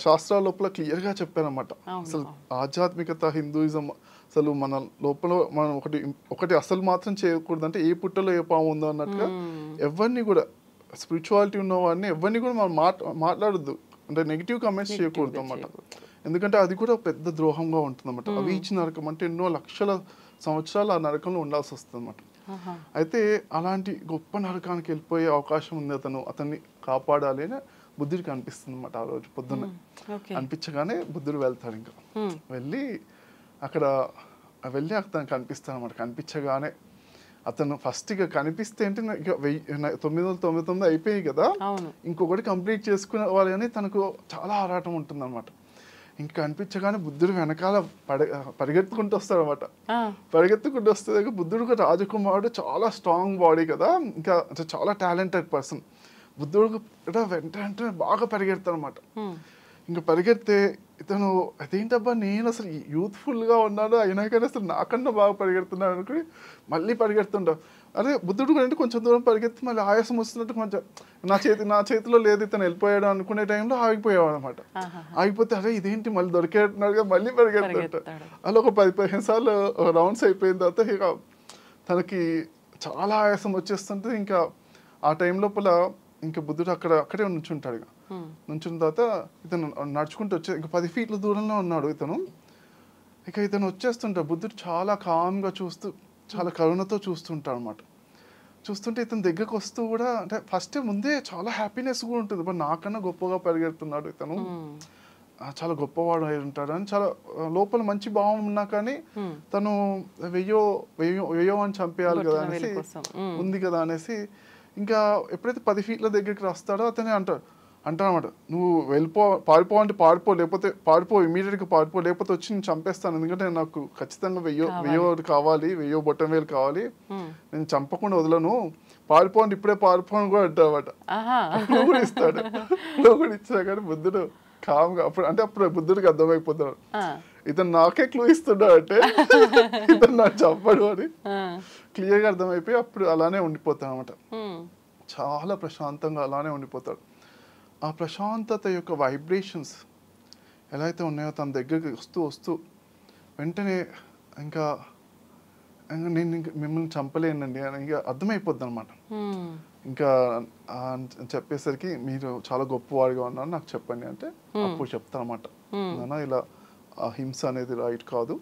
శాస్త్రాల లోపల క్లియర్గా చెప్పారన్నమాట. అసలు ఆధ్యాత్మికత, హిందూయిజం అసలు మన లోపల మనం ఒకటి అసలు మాత్రం చేయకూడదు. అంటే ఏ పుట్టలో ఏ పాము ఉందో అన్నట్టుగా ఎవరిని కూడా స్పిరిచువాలిటీ ఉన్న వాడిని ఎవరిని కూడా మనం మాట్లాడొద్దు, అంటే నెగిటివ్ కమెంట్స్ చేయకూడదు అన్నమాట. ఎందుకంటే అది కూడా పెద్ద ద్రోహంగా ఉంటుంది అన్నమాట. అవి ఇచ్చిన నరకం అంటే ఎన్నో లక్షల సంవత్సరాలు ఆ నరకంలో ఉండాల్సి వస్తుంది అన్నమాట. అయితే అలాంటి గొప్ప నరకానికి వెళ్ళిపోయే అవకాశం ఉంది. అతన్ని కాపాడాలి అని బుద్ధుడికి అనిపిస్తుంది అన్నమాట. ఆ రోజు పొద్దున్న అనిపించగానే బుద్ధుడు వెళ్తాడు. ఇంకా వెళ్ళి అతను కనిపిస్తాడు అన్నమాట. కనిపించగానే అతను ఫస్ట్ ఇక కనిపిస్తే అంటే ఇక 999 అయిపోయాయి కదా, ఇంకొకటి కంప్లీట్ చేసుకునేవాలి అని తనకు చాలా ఆరాటం ఉంటుంది అనమాట. ఇంకా కనిపించగానే బుద్ధుడు వెనకాల పరిగెత్తుకుంటూ వస్తాడు అనమాట. పరిగెత్తుకుంటూ వస్తే బుద్ధుడు ఒక రాజకుమారుడు, చాలా స్ట్రాంగ్ బాడీ కదా, ఇంకా చాలా టాలెంటెడ్ పర్సన్. బుద్ధుడు వెంటనే బాగా పరిగెడతాడు అనమాట. ఇంకా పరిగెడితే ఇతను అదేంటబ్బా నేను అసలు యూత్ఫుల్గా ఉన్నాను అయినా కానీ అసలు నాకన్నా బాగా పరిగెడుతున్నాను అనుకుని మళ్ళీ పరిగెడుతుంటావు. అదే బుద్ధుడు అంటే కొంచెం దూరం పరిగెత్తి మళ్ళీ ఆయాసం వస్తున్నట్టు కొంచెం నా చేతిలో లేదు ఇతను వెళ్ళిపోయాడు అనుకునే టైంలో ఆగిపోయాడు అనమాట. ఆగిపోతే అరే ఇదేంటి మళ్ళీ దొరికేట్టున్నాడుగా మళ్ళీ పరిగెడుతుంటాడు. అలా ఒక 10-15 సార్లు రౌండ్స్ అయిపోయిన తర్వాత ఇక తనకి చాలా ఆయాసం వచ్చేస్తుంటే ఇంకా ఆ టైం లోపల ఇంకా బుద్ధుడు అక్కడే నుంచుంటాడు. ఇక నుంచున్న తర్వాత ఇతను నడుచుకుంటూ ఇంకా 10 ఫీట్ల దూరంలో ఉన్నాడు ఇతను. ఇతను వచ్చేస్తుంటాడు. బుద్ధుడు చాలా కామ్గా చూస్తూ చాలా కరుణతో చూస్తుంటాడు అనమాట. చూస్తుంటే ఇతను దగ్గరకు వస్తూ కూడా అంటే ఫస్ట్ ముందే చాలా హ్యాపీనెస్ కూడా ఉంటుంది. బట్ నాకన్నా గొప్పగా పరిగెడుతున్నాడు ఇతను, చాలా గొప్పవాడు అయి ఉంటాడు అని చాలా లోపల మంచి భావం ఉన్నా కానీ తను వెయ్యో అని చంపేయాలి కదా అనేసి ఉంది కదా అనేసి ఇంకా ఎప్పుడైతే 10 ఫీట్ల దగ్గరికి వస్తాడో అతనే అంటాడనమాట, నువ్వు పారిపో అంటే పారిపో ఇమీడియట్గా పారిపో, లేకపోతే వచ్చి నేను చంపేస్తాను. ఎందుకంటే నాకు ఖచ్చితంగా వెయ్యో కావాలి, 1000 బొట్టం వేలు కావాలి, నేను చంపకుండా వదలను, పారిపో అంటే ఇప్పుడే పారిపో అని కూడా అంటాడనమాట. కూడా ఇస్తాడు. కూడా ఇచ్చా కానీ బుద్ధుడు కామ్గా అప్పుడు బుద్ధుడికి అర్థమైపోతాడు ఇతను నాకే క్లూ ఇస్తున్నాడు అంటే ఇతను నాకు చంపడు అని క్లియర్గా అర్థమైపోయి అప్పుడు అలానే ఉండిపోతాడు అనమాట. చాలా ప్రశాంతంగా అలానే ఉండిపోతాడు. ఆ ప్రశాంతత యొక్క వైబ్రేషన్స్ ఎలా అయితే ఉన్నాయో తన దగ్గరికి వస్తూ వెంటనే ఇంకా నేను ఇంక మిమ్మల్ని చంపలేనండి అని ఇక అర్థమైపోద్ది అనమాట. ఇంకా చెప్పేసరికి మీరు చాలా గొప్పవాడిగా ఉన్నారు, నాకు చెప్పండి అంటే అప్పుడు చెప్తాను అనమాట, నాన్న ఇలా అహింస అనేది రైట్ కాదు,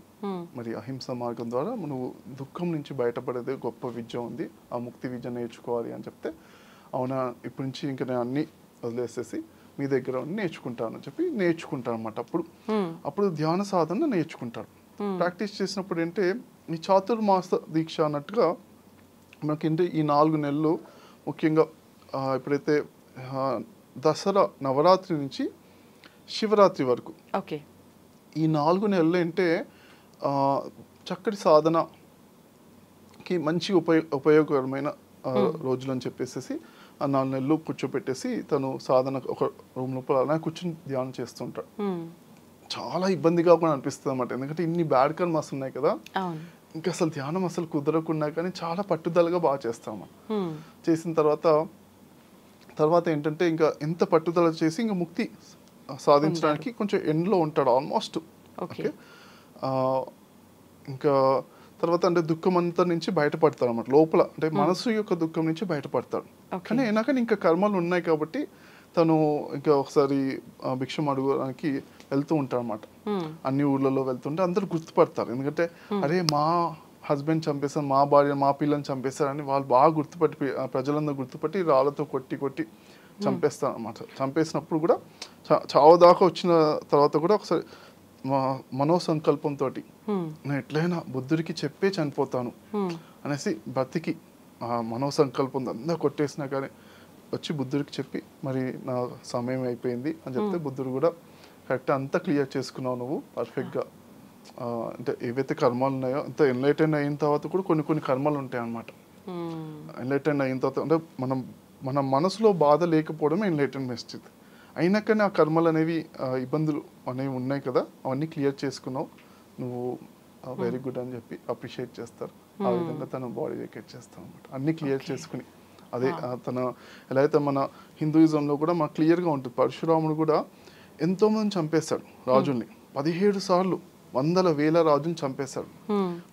మరి అహింస మార్గం ద్వారా నువ్వు దుఃఖం నుంచి బయటపడేది గొప్ప విద్య ఉంది, ఆ ముక్తి విద్య నేర్చుకోవాలి అని చెప్తే, అవునా ఇప్పటి నుంచి ఇంకా నేను అన్నీ వదిలేసేసి మీ దగ్గర నేర్చుకుంటాను అని చెప్పి నేర్చుకుంటాను అనమాట. అప్పుడు ధ్యాన సాధన నేర్చుకుంటాడు. ప్రాక్టీస్ చేసినప్పుడు అంటే ఈ చాతుర్మాస దీక్ష అన్నట్టుగా మనకేంటి ఈ 4 నెలలు ముఖ్యంగా ఎప్పుడైతే దసరా నవరాత్రి నుంచి శివరాత్రి వరకు ఓకే ఈ 4 నెలలు అంటే చక్కటి సాధనకి మంచి ఉపయోగకరమైన రోజులు అని చెప్పేసి ఆ 4 నెలలు కూర్చోపెట్టేసి తను సాధన ఒక రూమ్ లోపల అలా కూర్చొని ధ్యానం చేస్తుంటాడు. చాలా ఇబ్బందిగా కూడా అనిపిస్తుంది అన్నమాట, ఎందుకంటే ఇన్ని బ్యాడ్ కర్మస్ ఉన్నాయి కదా, ఇంకా అసలు ధ్యానం అసలు కుదరకుండా కానీ చాలా పట్టుదలగా బాగా చేస్తాము. చేసిన తర్వాత ఏంటంటే ఇంకా ఎంత పట్టుదల చేసి ఇంకా ముక్తి సాధించడానికి కొంచెం ఎండ్లో ఉంటాడు ఆల్మోస్ట్. ఓకే ఇంకా తర్వాత అంటే దుఃఖం అంతా నుంచి బయటపడతాడు అన్నమాట, లోపల అంటే మనసు యొక్క దుఃఖం నుంచి బయటపడతాడు. కానీ అయినా కానీ ఇంకా కర్మలు ఉన్నాయి కాబట్టి తను ఇంకా ఒకసారి భిక్షం అడగడానికి వెళ్తూ ఉంటాడు అనమాట. అన్ని ఊళ్ళలో వెళ్తుంటే అందరూ గుర్తుపడతారు, ఎందుకంటే అరే మా హస్బెండ్ చంపేశారు, మా భార్య మా పిల్లని చంపేశారని వాళ్ళు బాగా గుర్తుపట్టి ప్రజలందరూ గుర్తుపట్టి రాళ్ళతో కొట్టి చంపేస్తారు అనమాట. చంపేసినప్పుడు కూడా చావుదాకా వచ్చిన తర్వాత కూడా ఒకసారి మనోసంకల్పంతో నేను ఎట్లయినా బుద్ధుడికి చెప్పే చనిపోతాను అనేసి బ్రతికి ఆ మనోసంకల్పం అంతా కొట్టేసినా కానీ వచ్చి బుద్ధుడికి చెప్పి మరి నా సమయం అయిపోయింది అని చెప్తే బుద్ధుడు కూడా కరెక్ట్ అంతా క్లియర్ చేసుకున్నావు నువ్వు పర్ఫెక్ట్గా, అంటే ఏవైతే కర్మలు ఉన్నాయో అంత ఎన్లైటెన్ అయిన తర్వాత కూడా కొన్ని కర్మలు ఉంటాయి అన్నమాట. ఎన్లైటెన్ అయిన తర్వాత అంటే మన మనసులో బాధ లేకపోవడం ఎన్లైటెన్మెంట్ స్థితి. అయినా కానీ ఆ కర్మలు అనేవి ఇబ్బందులు అనేవి ఉన్నాయి కదా, అవన్నీ క్లియర్ చేసుకున్నావు నువ్వు, వెరీ గుడ్ అని చెప్పి అప్రిషియేట్ చేస్తారు. ఆ విధంగా తన బాడీ వేకేట్ చేస్తాం అనమాట, అన్ని క్లియర్ చేసుకుని. అదే తన ఎలా అయితే మన హిందూయిజంలో కూడా మనకు క్లియర్గా ఉంటుంది, పరశురాముడు కూడా ఎంతోమంది చంపేశాడు రాజుల్ని, 17 సార్లు 100,000 రాజుని చంపేశాడు.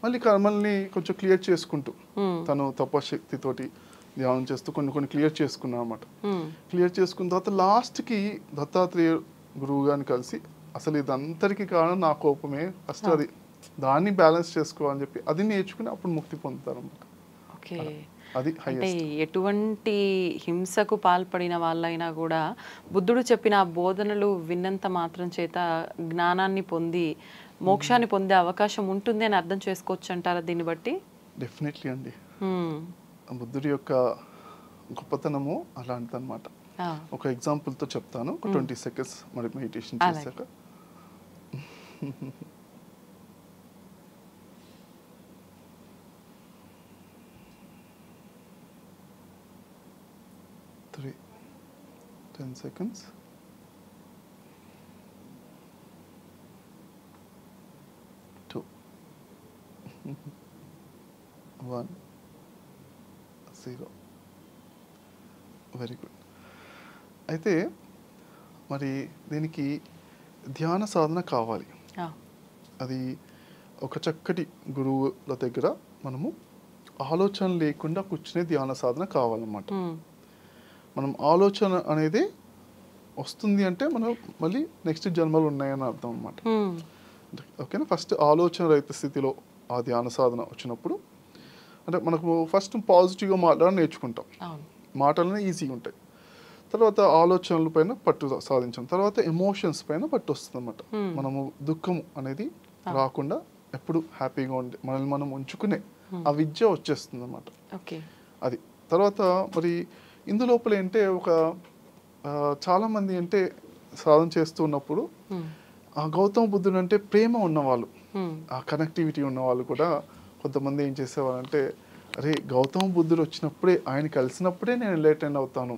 మళ్ళీ కర్మల్ని కొంచెం క్లియర్ చేసుకుంటూ తను తపశక్తితోటి ధ్యానం చేస్తూ కొన్ని క్లియర్ చేసుకున్నాను అనమాట. క్లియర్ చేసుకున్న తర్వాత లాస్ట్కి దత్తాత్రేయ గురువు గారిని కలిసి అసలు ఇదంతరికి కారణం నా కోపమే, ఫస్ట్ అది దాన్ని బ్యాలెన్స్ చేసుకోవాలని చెప్పి అది నేర్చుకుని అప్పుడు ముక్తి పొందుతారు అన్నమాట. అది అంటే ఎటువంటి హింసకు పాల్పడిన వాళ్ళైనా కూడా బుద్ధుడు చెప్పిన బోధనలు విన్నంత మాత్రం చేత జ్ఞానాన్ని పొంది మోక్షాన్ని పొందే అవకాశం ఉంటుంది అని అర్థం చేసుకోవచ్చు అంటారా దీన్ని బట్టి? డెఫినెట్లీ అండి, బుద్ధుడి యొక్క గొప్పతనము అలాంటిదన్నమాట. ఒక ఎగ్జాంపుల్తో చెప్తాను, 20 seconds మరి మెడిటేషన్ చేశాక. Three, 10 seconds. 2, 1, 0. Very good. అయితే మరి దీనికి ధ్యాన సాధన కావాలి. అది ఒక చక్కటి గురువుల దగ్గర మనము ఆలోచన లేకుండా కూర్చునే ధ్యాన సాధన కావాలన్నమాట. మనం ఆలోచన అనేది వస్తుంది అంటే మనం మళ్ళీ నెక్స్ట్ జన్మలు ఉన్నాయని అర్థం అన్నమాట. ఓకేనా? ఫస్ట్ ఆలోచన రహిత స్థితిలో ఆ ధ్యాన సాధన వచ్చినప్పుడు అంటే మనకు ఫస్ట్ పాజిటివ్గా మాట్లాడడం నేర్చుకుంటాం, మాటలనే ఈజీగా ఉంటాయి. తర్వాత ఆలోచనల పైన పట్టు సాధించాం, తర్వాత ఎమోషన్స్ పైన పట్టు వస్తుంది అన్నమాట. మనము దుఃఖం అనేది రాకుండా ఎప్పుడు హ్యాపీగా ఉండి మనల్ని మనం ఉంచుకునే ఆ విద్య వచ్చేస్తుంది అన్నమాట. అది తర్వాత మరి ఇందులోపల ఏంటే ఒక చాలామంది అంటే సాధన చేస్తున్నప్పుడు గౌతమ బుద్ధుడు అంటే ప్రేమ ఉన్నవాళ్ళు, ఆ కనెక్టివిటీ ఉన్నవాళ్ళు కూడా కొంతమంది ఏం చేసేవాళ్ళంటే అరే గౌతమ బుద్ధుడు వచ్చినప్పుడే ఆయన కలిసినప్పుడే నేను ఎన్లైటెన్ అవుతాను.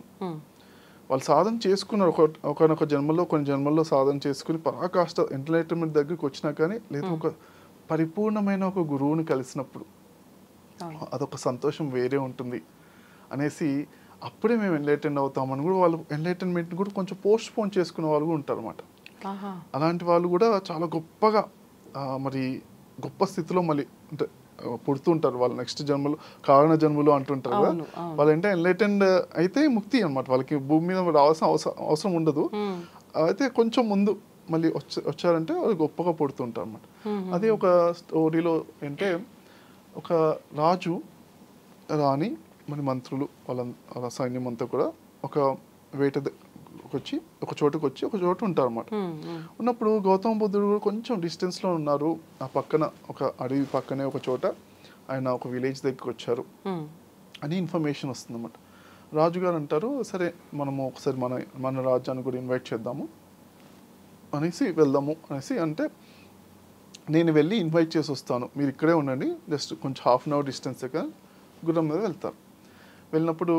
వాళ్ళు సాధన చేసుకున్నారు ఒకనొక జన్మలో, కొన్ని జన్మల్లో సాధన చేసుకుని పరాకాష్ట ఎన్లైటన్మెంట్ దగ్గరికి వచ్చినా కానీ లేదా ఒక పరిపూర్ణమైన ఒక గురువుని కలిసినప్పుడు అదొక సంతోషం వేరే ఉంటుంది అనేసి అప్పుడే మేము ఎన్లైటెన్ అవుతామని కూడా వాళ్ళు ఎన్లైటన్మెంట్ కూడా కొంచెం పోస్ట్ పోన్ చేసుకునే వాళ్ళు కూడా ఉంటారు అన్నమాట. అలాంటి వాళ్ళు కూడా చాలా గొప్పగా మరి గొప్ప స్థితిలో మళ్ళీ అంటే పుడుతుంటారు వాళ్ళు నెక్స్ట్ జన్మలు కారణ జన్మలు అంటుంటారు కదా, వాళ్ళు అంటే ఎన్లైటెండ్ అయితే ముక్తి అనమాట, వాళ్ళకి భూమి మీద రావాల్సిన అవసరం ఉండదు. అయితే కొంచెం ముందు మళ్ళీ వచ్చారంటే వాళ్ళు గొప్పగా పుడుతుంటారు అనమాట. అదే ఒక స్టోరీలో అంటే ఒక రాజు రాణి మరి మంత్రులు వాళ్ళ సైన్యం అంతా కూడా ఒక వచ్చి ఒక చోటుకు వచ్చి ఒక చోటు ఉంటారు అనమాట. ఉన్నప్పుడు గౌతమ బుద్ధుడు కొంచెం డిస్టెన్స్లో ఉన్నారు, ఆ పక్కన ఒక అడవి పక్కనే ఒక చోట ఆయన ఒక విలేజ్ దగ్గరికి వచ్చారు అని ఇన్ఫర్మేషన్ వస్తుంది అన్నమాట. రాజుగారు అంటారు, సరే మనము ఒకసారి మన రాజ్యాన్ని కూడా ఇన్వైట్ చేద్దాము అనేసి వెళ్దాము అనేసి అంటే, నేను వెళ్ళి ఇన్వైట్ చేసి వస్తాను, మీరు ఇక్కడే ఉండండి, జస్ట్ కొంచెం హాఫ్ అన్ అవర్ డిస్టెన్స్ దగ్గర గుర్రం మీద వెళ్తారు. వెళ్ళినప్పుడు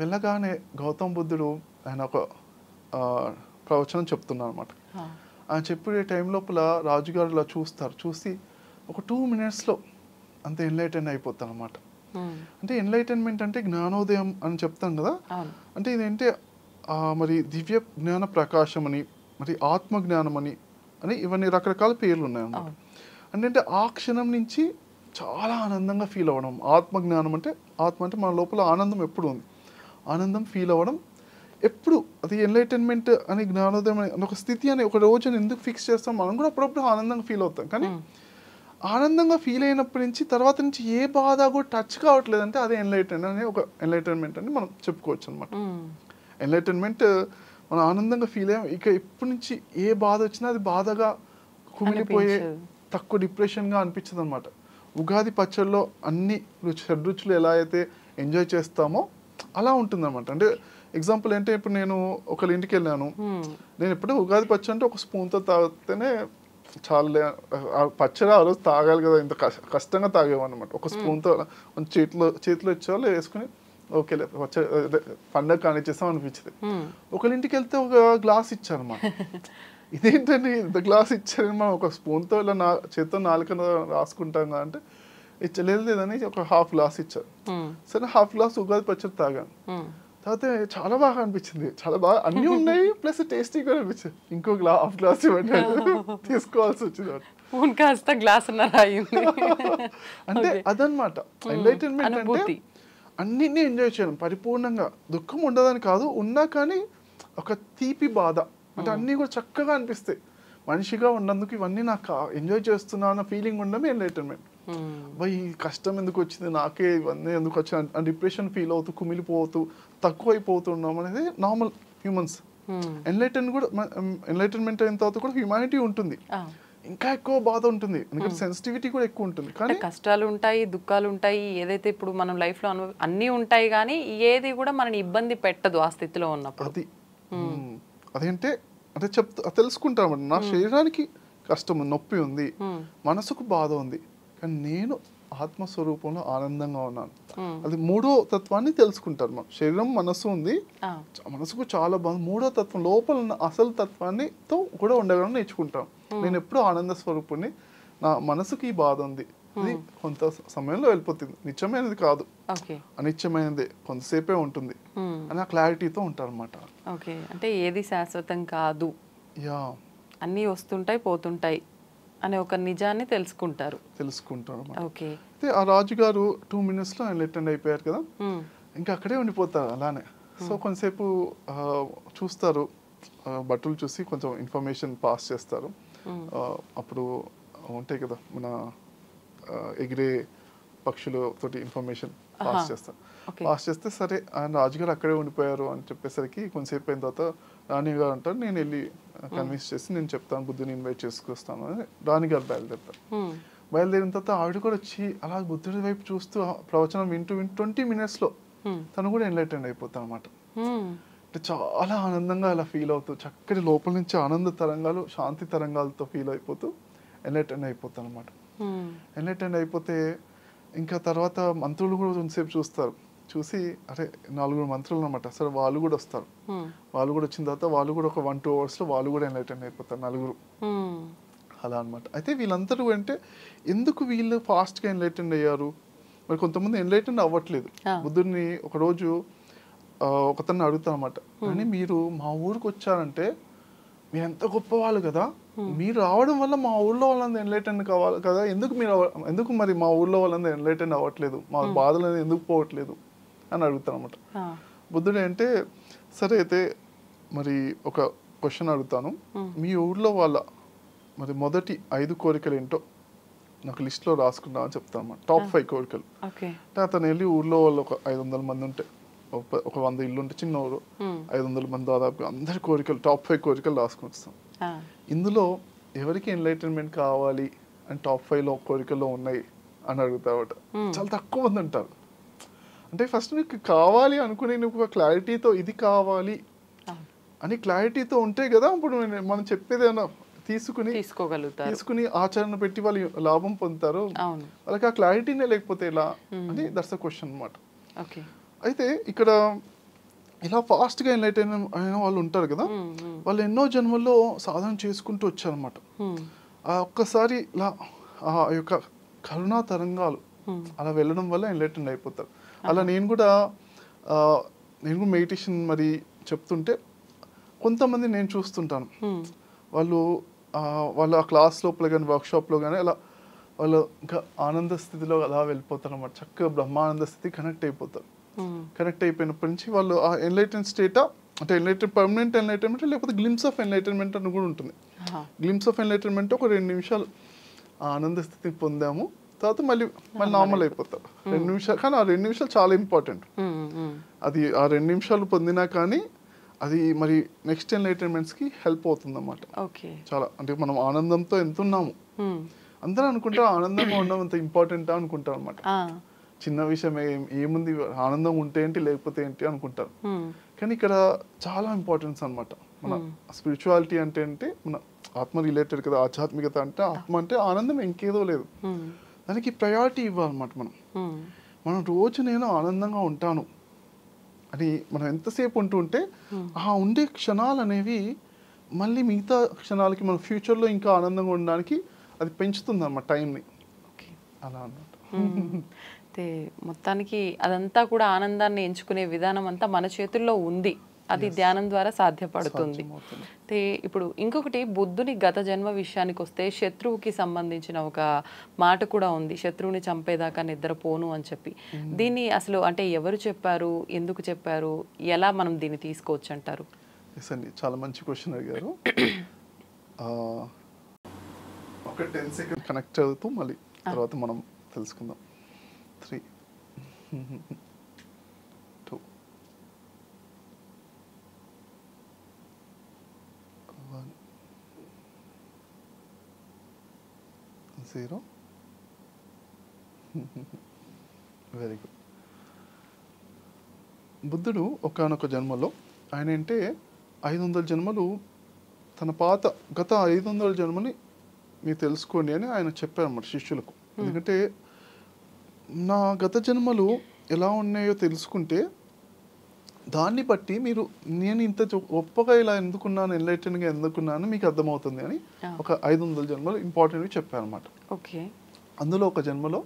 వెళ్ళగానే గౌతమ బుద్ధుడు ఆయన ఒక ప్రవచనం చెప్తున్నారు అనమాట. ఆయన చెప్పే టైం లోపల రాజుగారు ఇలా చూసి ఒక 2 minutesలో అంత ఎన్లైటెన్ అయిపోతాను అనమాట. అంటే ఎన్లైటన్మెంట్ అంటే జ్ఞానోదయం అని చెప్తాం కదా, అంటే ఇదేంటే మరి దివ్య జ్ఞాన ప్రకాశం అని, మరి ఆత్మ జ్ఞానం అని ఇవన్నీ రకరకాల పేర్లు ఉన్నాయి అన్నమాట. అంటే ఆ క్షణం నుంచి చాలా ఆనందంగా ఫీల్ అవ్వడం. ఆత్మ జ్ఞానం అంటే ఆత్మ అంటే మన లోపల ఆనందం ఎప్పుడు ఉంది, ఆనందం ఫీల్ అవ్వడం ఎప్పుడు, అది ఎన్లైటన్మెంట్ అని జ్ఞానోదయం అని ఒక స్థితి అని ఒక రోజుని ఎందుకు ఫిక్స్ చేస్తాం, మనం కూడా అప్పుడప్పుడు ఆనందంగా ఫీల్ అవుతాం. కానీ ఆనందంగా ఫీల్ అయినప్పటి నుంచి తర్వాత నుంచి ఏ బాధ కూడా టచ్ కావట్లేదు అంటే అదే ఎన్లైటన్మెంట్ అని మనం చెప్పుకోవచ్చు అనమాట. ఎన్లైటన్మెంట్ మనం ఆనందంగా ఫీల్ అయ్యాం, ఇక ఇప్పటి నుంచి ఏ బాధ వచ్చినా అది బాధగా కుమిలిపోయే తక్కువ డిప్రెషన్గా అనిపించదు అనమాట. ఉగాది పచ్చడిలో అన్ని షడ్రుచులు ఎలా అయితే ఎంజాయ్ చేస్తామో అలా ఉంటుంది అనమాట. అంటే ఎగ్జాంపుల్ అంటే ఇప్పుడు నేను ఒకళ్ళ ఇంటికి వెళ్ళాను, నేను ఎప్పుడూ ఉగాది పచ్చడి అంటే ఒక స్పూన్తో తాగితేనే చాలా, పచ్చడి ఆ రోజు తాగాలి కదా, ఇంత కష్టంగా తాగేమన్నమాట. ఒక స్పూన్తో చేతిలో ఇచ్చేవాళ్ళు వేసుకుని ఓకేలే పండగ కానిచ్చేస్తాం అనిపించింది. ఒకళ్ళ ఇంటికి వెళ్తే ఒక గ్లాస్ ఇచ్చారన్నమాట. ఇదేంటండి ఇంత గ్లాస్ ఇచ్చారని మనం ఒక స్పూన్తో ఇలా చేతితో నాలుక రాసుకుంటాం కదా అంటే లేదని ఒక హాఫ్ గ్లాస్ ఇచ్చారు. సరే హాఫ్ గ్లాస్ ఉగాది పచ్చడి తాగాను, తర్వాత చాలా బాగా అనిపించింది, చాలా బాగా అన్నీ ఉన్నాయి ప్లస్ టేస్టీగా అనిపించింది, ఇంకో హాఫ్ గ్లాస్ ఇవ్వండి తీసుకోవాల్సి వచ్చింది. అంటే అదనమాట ఎన్లైటన్మెంట్ అంటే అన్నిటినీ ఎంజాయ్ చేయడం పరిపూర్ణంగా. దుఃఖం ఉండదని కాదు, ఉన్నా కానీ ఒక తీపి బాధ, అంటే అన్నీ కూడా చక్కగా అనిపిస్తాయి. మనిషిగా ఉన్నందుకు ఇవన్నీ నాకు ఎంజాయ్ చేస్తున్నా అన్న ఫీలింగ్ ఉండమే ఎన్లైటన్మెంట్. ఈ కష్టం ఎందుకు వచ్చింది, నాకే ఇవన్నీ ఎందుకు వచ్చిన డిప్రెషన్ ఫీల్ అవుతూ కుమిలిపోతూ తక్కువైపోతున్నాం అనేది నార్మల్ హ్యూమన్స్. ఎన్లైటన్మెంట్ అయిన తర్వాత కూడా హ్యూమానిటీ ఉంటుంది, ఇంకా ఎక్కువ బాధ ఉంటుంది, ఎందుకంటే సెన్సిటివిటీ కూడా ఎక్కువ ఉంటుంది. కానీ కష్టాలు ఉంటాయి, దుఃఖాలు ఉంటాయి, ఏదైతే ఇప్పుడు మనం లైఫ్లో అన్నీ ఉంటాయి, కానీ ఏది కూడా మనని ఇబ్బంది పెట్టదు ఆ స్థితిలో ఉన్నప్పుడు. అదేంటే అంటే తెలుసుకుంటాం, నా శరీరానికి కష్టం నొప్పి ఉంది, మనసుకు బాధ ఉంది, కానీ నేను ఆత్మస్వరూపంలో ఆనందంగా ఉన్నాను. అది మూడో తత్వాన్ని తెలుసుకుంటారు. మనం శరీరం మనసు ఉంది, మనసుకు చాలా బాధ, మూడో తత్వం లోపల ఉన్న అసలు తత్వాన్నితో కూడా ఉండగలను నేర్చుకుంటాం. నేను ఎప్పుడు ఆనంద స్వరూపుణ్ణి, నా మనసుకి ఈ బాధ ఉంది, అది కొంత సమయంలో వెళ్ళిపోతుంది, నిత్యమైనది కాదు, అనిత్యమైనది కొంతసేపే ఉంటుంది అని ఆ క్లారిటీతో ఉంటారు అనమాట. అంటే ఏది శాశ్వతం కాదు, అన్నీ వస్తుంటాయి పోతుంటాయి అనే ఒక నిజాన్ని తెలుసుకుంటారు. అయితే ఆ రాజుగారు 2 minutesలో ఆయన అటెండ్ అయిపోయారు కదా, ఇంకా అక్కడే ఉండిపోతారు అలానే. సో కొంతసేపు చూస్తారు, బట్టలు చూసి కొంచెం ఇన్ఫర్మేషన్ పాస్ చేస్తారు. అప్పుడు ఉంటాయి కదా మన ఎగిరే పక్షులతోటి ఇన్ఫర్మేషన్ పాస్ చేస్తారు. పాస్ చేస్తే సరే ఆయన రాజుగారు అక్కడే ఉండిపోయారు అని చెప్పేసరికి కొంతసేపు అయిన తర్వాత రాణిగారు అంటారు, నేను వెళ్ళి కన్విన్స్ చేసి నేను చెప్తాను, బుద్ధుని ఇన్వైట్ చేసుకొస్తాను అని రాణిగారు బయలుదేరుతారు. బయలుదేరిన తర్వాత ఆవిడ కూడా వచ్చి అలా బుద్ధుడి వైపు చూస్తూ ప్రవచనం వింటూ 20 minutesలో తను కూడా ఎన్లైటెండ్ అయిపోతాను అనమాట. అంటే చాలా ఆనందంగా అలా ఫీల్ అవుతూ చక్కటి లోపల నుంచి ఆనంద తరంగాలు, శాంతి తరంగాలతో ఫీల్ అయిపోతూ ఎన్లైటెండ్ అయిపోతాను అనమాట. ఎన్లైటెండ్ అయిపోతే ఇంకా తర్వాత మంత్రులు కూడా కొంతసేపు చూస్తారు, చూసి అరే 4 మంత్రులు అనమాట, సరే వాళ్ళు కూడా వస్తారు. వాళ్ళు కూడా వచ్చిన తర్వాత వాళ్ళు కూడా ఒక 1-2 hours వాళ్ళు కూడా ఎన్లైటెండ్ అయిపోతారు, 4 అలా అనమాట. అయితే వీళ్ళందరూ అంటే ఎందుకు వీళ్ళు ఫాస్ట్గా ఎన్లైటెండ్ అయ్యారు, మరి కొంతమంది ఎన్లైటెండ్ అవ్వట్లేదు. బుద్ధుడిని ఒకరోజు ఒకతన్ని అడుగుతాను అనమాట, కానీ మీరు మా ఊరికి వచ్చారంటే మీరు ఎంత గొప్ప వాళ్ళు కదా, మీరు రావడం వల్ల మా ఊళ్ళో వాళ్ళందరూ ఎన్లైటెన్ కావాలి కదా, ఎందుకు మరి మా ఊళ్ళో వాళ్ళందరూ ఎన్లైటెన్ అవ్వట్లేదు, మా బాధలు అనేది ఎందుకు పోవట్లేదు అని అడుగుతాను అనమాట. బుద్ధుడు అంటే సరే అయితే మరి ఒక క్వశ్చన్ అడుగుతాను, మీ ఊళ్ళో వాళ్ళ మరి మొదటి 5 కోరికలు ఏంటో నాకు లిస్ట్లో రాసుకున్నా అని చెప్తాను అన్నమాట. టాప్ 5 కోరికలు. అంటే అతను వెళ్ళి ఊళ్ళో వాళ్ళు ఒక 500 మంది ఉంటే, ఒక 100 ఇల్లు ఉంటే చిన్న ఊరు, 500 మంది దాదాపు అందరి కోరికలు టాప్ 5 కోరికలు రాసుకుని వస్తాం. ఇందులో ఎవరికి ఎన్లైటన్మెంట్ కావాలి అని టాప్ 5లో కోరికల్లో ఉన్నాయి అని అడుగుతావట. చాలా తక్కువ మంది ఉంటారు. అంటే ఫస్ట్ నీకు కావాలి అనుకునే నువ్వు ఒక క్లారిటీతో ఇది కావాలి అని క్లారిటీతో ఉంటే కదా ఇప్పుడు మనం చెప్పేది ఏమన్నా తీసుకుని ఆచరణ పెట్టి వాళ్ళు లాభం పొందుతారు. వాళ్ళకి ఆ క్లారిటీనే లేకపోతే ఎలా అని దట్స్ అ క్వశ్చన్ అనమాట. అయితే ఇక్కడ ఇలా ఫాస్ట్గా ఎన్లైటైన్ అయిన వాళ్ళు ఉంటారు కదా, వాళ్ళు ఎన్నో జన్మల్లో సాధన చేసుకుంటూ వచ్చారనమాట. ఆ ఒక్కసారి ఇలా ఆ యొక్క కరుణా తరంగాలు అలా వెళ్ళడం వల్ల ఎన్లైటెన్ అయిపోతారు. అలా నేను కూడా మెడిటేషన్ మరి చెప్తుంటే కొంతమంది నేను చూస్తుంటాను, వాళ్ళు ఆ క్లాస్ లోపల కానీ వర్క్షాప్లో కానీ అలా వాళ్ళు ఇంకా ఆనంద స్థితిలో అలా వెళ్ళిపోతారు అన్నమాట. చక్కగా బ్రహ్మానంద స్థితి కనెక్ట్ అయిపోతారు. కనెక్ట్ అయిపోయినప్పటి నుంచి వాళ్ళు ఆ ఎన్లైటెన్ స్టేటా అంటే పర్మనెంట్ ఎన్లైటన్మెంట్ లేకపోతే గ్లిమ్స్ ఆఫ్ ఎన్లైటన్మెంట్ అని కూడా ఉంటుంది. గ్లిమ్స్ ఆఫ్ ఎన్లైటన్మెంట్ ఒక 2 నిమిషాలు ఆనంద స్థితిని పొందాము, తర్వాత మళ్ళీ నార్మల్ అయిపోతారు. 2 నిమిషాలు, కానీ ఆ 2 నిమిషాలు చాలా ఇంపార్టెంట్. అది ఆ 2 నిమిషాలు పొందినా కానీ అది మరి నెక్స్ట్ ఎన్లైటన్మెంట్స్కి హెల్ప్ అవుతుంది అన్నమాట. చాలా అంటే మనం ఆనందంతో ఎంత ఉన్నాము అందరూ అనుకుంటే ఆనందంగా ఉండడం అంత ఇంపార్టెంటా అనుకుంటారు అనమాట. చిన్న విషయం ఏముంది, ఆనందం ఉంటే ఏంటి లేకపోతే ఏంటి అనుకుంటారు. కానీ ఇక్కడ చాలా ఇంపార్టెన్స్ అనమాట. మన స్పిరిచువాలిటీ అంటే మన ఆత్మ రిలేటెడ్ కదా, ఆధ్యాత్మికత అంటే ఆత్మ అంటే ఆనందం ఇంకేదో లేదు, దానికి ప్రయారిటీ ఇవ్వాలన్నమాట. మనం రోజు నేను ఆనందంగా ఉంటాను అని మనం ఎంతసేపు ఉంటే ఆ ఉండే క్షణాలు అనేవి మళ్ళీ మిగతా క్షణాలకి మన ఫ్యూచర్లో ఇంకా ఆనందంగా ఉండడానికి అది పెంచుతుంది అన్నమాట టైంని. అలా అన్నమాట. అయితే మొత్తానికి అదంతా కూడా ఆనందాన్ని ఎంచుకునే విధానం అంతా మన చేతుల్లో ఉంది, అది ధ్యానం ద్వారా సాధ్యపడుతుంది. అయితే ఇప్పుడు ఇంకొకటి, బుద్ధుని గత జన్మ విషయానికి వస్తే శత్రువుకి సంబంధించిన ఒక మాట కూడా ఉంది, శత్రువుని చంపేదాకా నిద్రపోను అని చెప్పి. దీన్ని అసలు అంటే ఎవరు చెప్పారు, ఎందుకు చెప్పారు, ఎలా మనం దీన్ని తీసుకోవచ్చు అంటారు? చాలా మంచి క్వశ్చన్ అడిగారు. ఒక 10 సెకండ్ కనెక్ట్ అవుతూ మళ్ళీ తర్వాత మనం తెలుసుకుందాం. 3 2 1 0. Very good. బుద్ధుడు ఒకానొక జన్మలో ఆయన అంటే 500 జన్మలు తన గత 500 జన్మని మీరు తెలుసుకోండి అని ఆయన చెప్పారు అన్నమాట శిష్యులకు. ఎందుకంటే నా గత జన్మలు ఎలా ఉన్నాయో తెలుసుకుంటే దాన్ని బట్టి మీరు నేను ఇంత గొప్పగా ఇలా ఎందుకున్నాను, ఎన్లైటెన్గా ఎందుకున్నాను మీకు అర్థమవుతుంది అని ఒక 500 జన్మలు ఇంపార్టెంట్గా చెప్పారన్నమాట. అందులో ఒక జన్మలో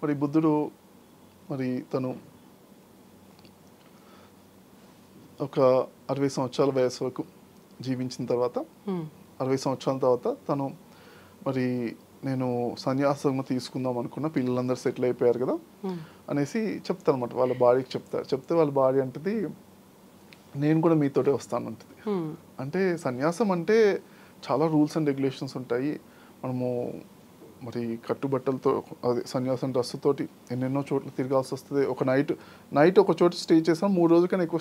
మరి బుద్ధుడు మరి తను ఒక 60 సంవత్సరాల వయసు వరకు జీవించిన తర్వాత 60 సంవత్సరాల తర్వాత తను మరి నేను సన్యాసం తీసుకుందాం అనుకున్న, పిల్లలందరూ సెటిల్ అయిపోయారు కదా అనేసి చెప్తాను అనమాట. వాళ్ళ భార్యకి చెప్తే వాళ్ళ భార్య అంటది నేను కూడా మీతోటే వస్తాను అంటది. అంటే సన్యాసం అంటే చాలా రూల్స్ అండ్ రెగ్యులేషన్స్ ఉంటాయి. మనము మరి కట్టుబట్టలతో అదే సన్యాసం డ్రెస్సుతోటి ఎన్నెన్నో చోట్ల తిరగాల్సి వస్తుంది. ఒక నైట్ ఒక చోట స్టే చేసాం, 3 రోజుల కన్నా ఎక్కువ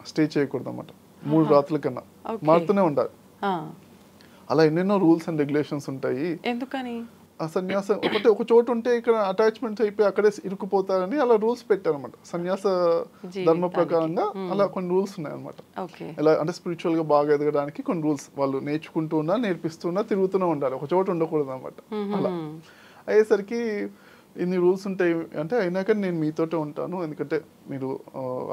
స్టే చేయకూడదు అన్నమాట. 3 రాత్రుల కన్నా మారుతూనే ఉండాలి. అలా ఎన్నెన్నో రూల్స్ అండ్ రెగ్యులేషన్స్ ఉంటాయి. ఎందుకని ఆ సన్యాసం ఒక చోటు ఉంటే ఇక్కడ అటాచ్మెంట్స్ అయిపోయి అక్కడే ఇరుక్కుపోతారని అలా రూల్స్ పెట్టారనమాట. సన్యాస ధర్మ ప్రకారంగా అలా కొన్ని రూల్స్ ఉన్నాయన్నమాట. ఎలా అంటే స్పిరిచువల్ గా బాగా ఎదగడానికి కొన్ని రూల్స్ వాళ్ళు నేర్చుకుంటూ ఉన్నా, నేర్పిస్తున్నా, తిరుగుతూనే ఉండాలి, ఒక చోట ఉండకూడదు అనమాట. అలా అయ్యేసరికి ఇన్ని రూల్స్ ఉంటాయి అంటే అయినాక నేను మీతోటే ఉంటాను, ఎందుకంటే మీరు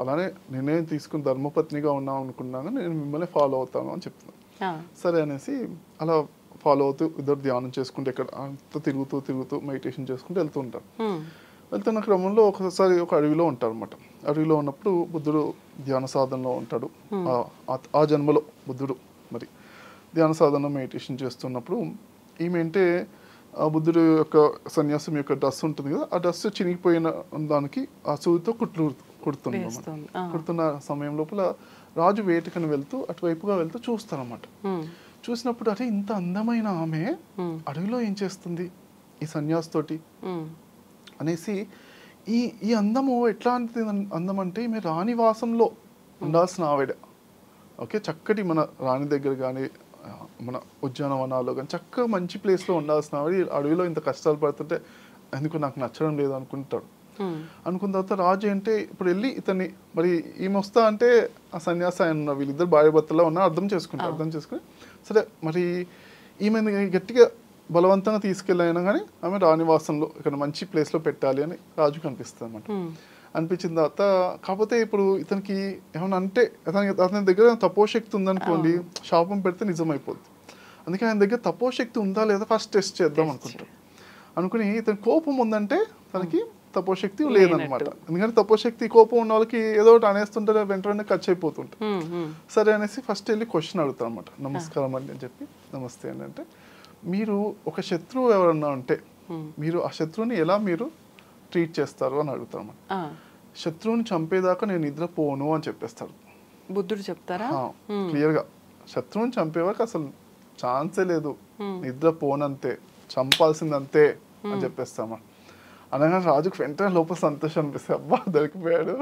అలానే నిర్ణయం తీసుకుని ధర్మపత్నిగా ఉన్నాం అనుకున్నాను, నేను మిమ్మల్ని ఫాలో అవుతాను అని చెప్తున్నాను. సరే అనేసి అలా ఫాలో అవుతూ ఇద్దరు ధ్యానం చేసుకుంటూ ఇక్కడ అంతా తిరుగుతూ మెడిటేషన్ చేసుకుంటూ వెళ్తూ ఉంటారు. వెళ్తున్న క్రమంలో ఒకసారి ఒక అడవిలో ఉంటారు అనమాట. అడవిలో ఉన్నప్పుడు బుద్ధుడు ధ్యాన సాధనలో ఉంటాడు. ఆ జన్మలో బుద్ధుడు మరి ధ్యాన సాధన మెడిటేషన్ చేస్తున్నప్పుడు ఈమె అంటే బుద్ధుడు యొక్క సన్యాసం యొక్క డ్రెస్ ఉంటుంది కదా, ఆ డ్రెస్ చినిగిపోయిన దానికి ఆ సూదితో కుడుతున్న సమయం లోపల రాజు వేటకని వెళ్తూ అటువైపుగా వెళ్తూ చూస్తారన్నమాట. చూసినప్పుడు అరే ఇంత అందమైన ఆమె అడవిలో ఏం చేస్తుంది ఈ సన్యాసితోటి అనేసి, ఈ అందము ఎట్లాంటి అందం అంటే ఈమె రాణివాసంలో ఉండాల్సిన ఆవిడ. ఓకే, చక్కటి మన రాణి దగ్గర కానీ మన ఉద్యానవనాల్లో కానీ చక్కగా మంచి ప్లేస్లో ఉండాల్సిన ఆవిడ అడవిలో ఇంత కష్టాలు పడుతుంటే ఎందుకు నాకు నచ్చడం లేదు అనుకుంటాడు. అనుకున్న తర్వాత రాజు అంటే ఇప్పుడు వెళ్ళి ఇతన్ని మరి ఈమె వస్తా అంటే ఆ సన్యాసి ఆయన వీళ్ళిద్దరు భార్య భర్తలో ఉన్నా అర్థం చేసుకుని సరే మరి ఈమె గట్టిగా బలవంతంగా తీసుకెళ్ళైనా కానీ ఆమె రాణివాసంలో ఇక్కడ మంచి ప్లేస్లో పెట్టాలి అని రాజుకు అనిపిస్తుంది అన్నమాట. అనిపించిన తర్వాత కాకపోతే ఇప్పుడు ఇతనికి ఏమన్నా అంటే అతని దగ్గర తపోశక్తి ఉందనుకోండి, శాపం పెడితే నిజమైపోద్ది. అందుకే ఆయన దగ్గర తపోశక్తి ఉందా లేదా ఫస్ట్ టెస్ట్ చేద్దాం అనుకుని ఇతని కోపం ఉందంటే తనకి తపోశక్తి లేదనమాట. ఎందుకంటే తపోశక్తి కోపం ఉన్న వాళ్ళకి ఏదో ఒకటి అనేస్తుంటారు, వెంటనే ఖర్చు అయిపోతుంటారు. సరే అనేసి ఫస్ట్ వెళ్ళి క్వశ్చన్ అడుగుతారు అనమాట. నమస్కారం అండి అని చెప్పి, నమస్తే అండి అంటే, మీరు ఒక శత్రువు ఎవరన్నా ఉంటే మీరు ఆ శత్రువుని ఎలా మీరు ట్రీట్ చేస్తారు అని అడుగుతారు అన్నమాట. శత్రువుని చంపేదాకా నేను నిద్రపోను అని చెప్పేస్తాడు బుద్ధుడు. చెప్తారా క్లియర్గా, శత్రువుని చంపేవారికి అసలు ఛాన్సే లేదు, నిద్రపోనంతే, చంపాల్సిందంతే అని చెప్పేస్తామా. అనగా రాజుకు వెంటనే లోపల సంతోషం అనిపిస్తుంది, అబ్బా దొరికిపోయాడు,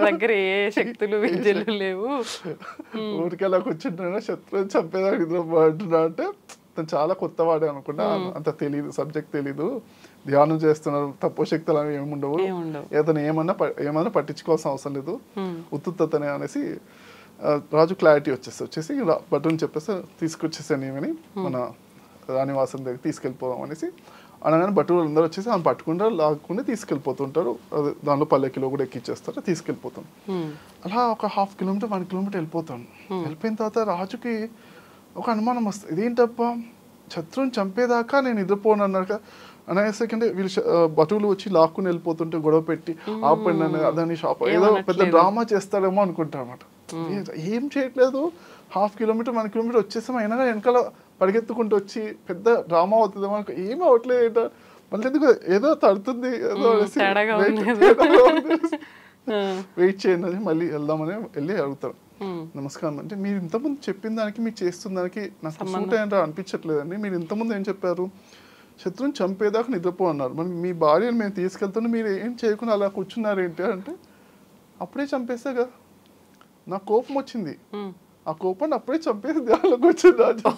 దగ్గర ఏ శక్తులు విద్యలు లేవు, ఊరికి అలా కూర్చుంటున్నా శత్రువుని చంపేదాకా నిద్రపోతున్నా అంటే తను చాలా కొత్తవాడే అనుకుంటా, అంత తెలీదు, సబ్జెక్ట్ తెలీదు, ధ్యానం చేస్తున్నారు, తపోశక్తులు అనేవి ఏముండవు, అతను ఏమన్నా పట్టించుకోవాల్సిన అవసరం లేదు, ఉత్తుతనే అనేసి రాజు క్లారిటీ వచ్చేసి బటుని చెప్పేసి తీసుకొచ్చేసాను ఏమని మన రాణివాసం దగ్గర తీసుకెళ్ళిపోదాం అనేసి అనగానే భటులు అందరూ వచ్చేసి ఆమె పట్టుకుంటారు, లాక్కుని తీసుకెళ్ళిపోతుంటారు. దానిలో పల్లెకిలో కూడా ఎక్కిచ్చేస్తారు, తీసుకెళ్ళిపోతాం. అలా ఒక 1/2 కిలోమీటర్ 1 కిలోమీటర్ వెళ్ళిపోతాను. వెళ్ళిపోయిన తర్వాత రాజుకి ఒక అనుమానం వస్తుంది, ఇదేంటబ్బా శత్రువుని చంపేదాకా నేను నిద్రపోను అన్నాక అనేసరికంటే వీళ్ళు భటువులు వచ్చి లాక్కుని వెళ్ళిపోతుంటే గొడవ పెట్టి ఆపండి అదని షాప్ ఏదో పెద్ద డ్రామా చేస్తాడేమో అనుకుంటారు అనమాట. ఏం చేయట్లేదు, 1/2 కిలోమీటర్ 1 కిలోమీటర్ వచ్చేసాం, అయినా వెనకాల పరిగెత్తుకుంటూ వచ్చి పెద్ద డ్రామా అవుతుందేమో అనుకో, ఏమీ అవ్వట్లేదు, మళ్ళీ ఎందుకు ఏదో తడుతుంది, ఏదో వెయిట్ చేయండి అని మళ్ళీ వెళ్దామని వెళ్ళి అడుగుతారు. నమస్కారం అంటే, మీరు ఇంతకుముందు చెప్పిన దానికి మీరు చేస్తున్న దానికి నాకు సూట్ అయ్యంటే అనిపించట్లేదండి, మీరు ఇంతకుముందు ఏం చెప్పారు, శత్రువుని చంపేదాకా నిద్రపో అన్నారు, మరి మీ భార్యను మేము తీసుకెళ్తున్నా మీరు ఏం చేయకుండా అలా కూర్చున్నారు ఏంటి అంటే, అప్పుడే చంపేస్తా కదా, నాకు కోపం వచ్చింది, ఆ కోపాన్ని అప్పుడే చంపేసి ధ్యానంలోకి వచ్చింది రాజు.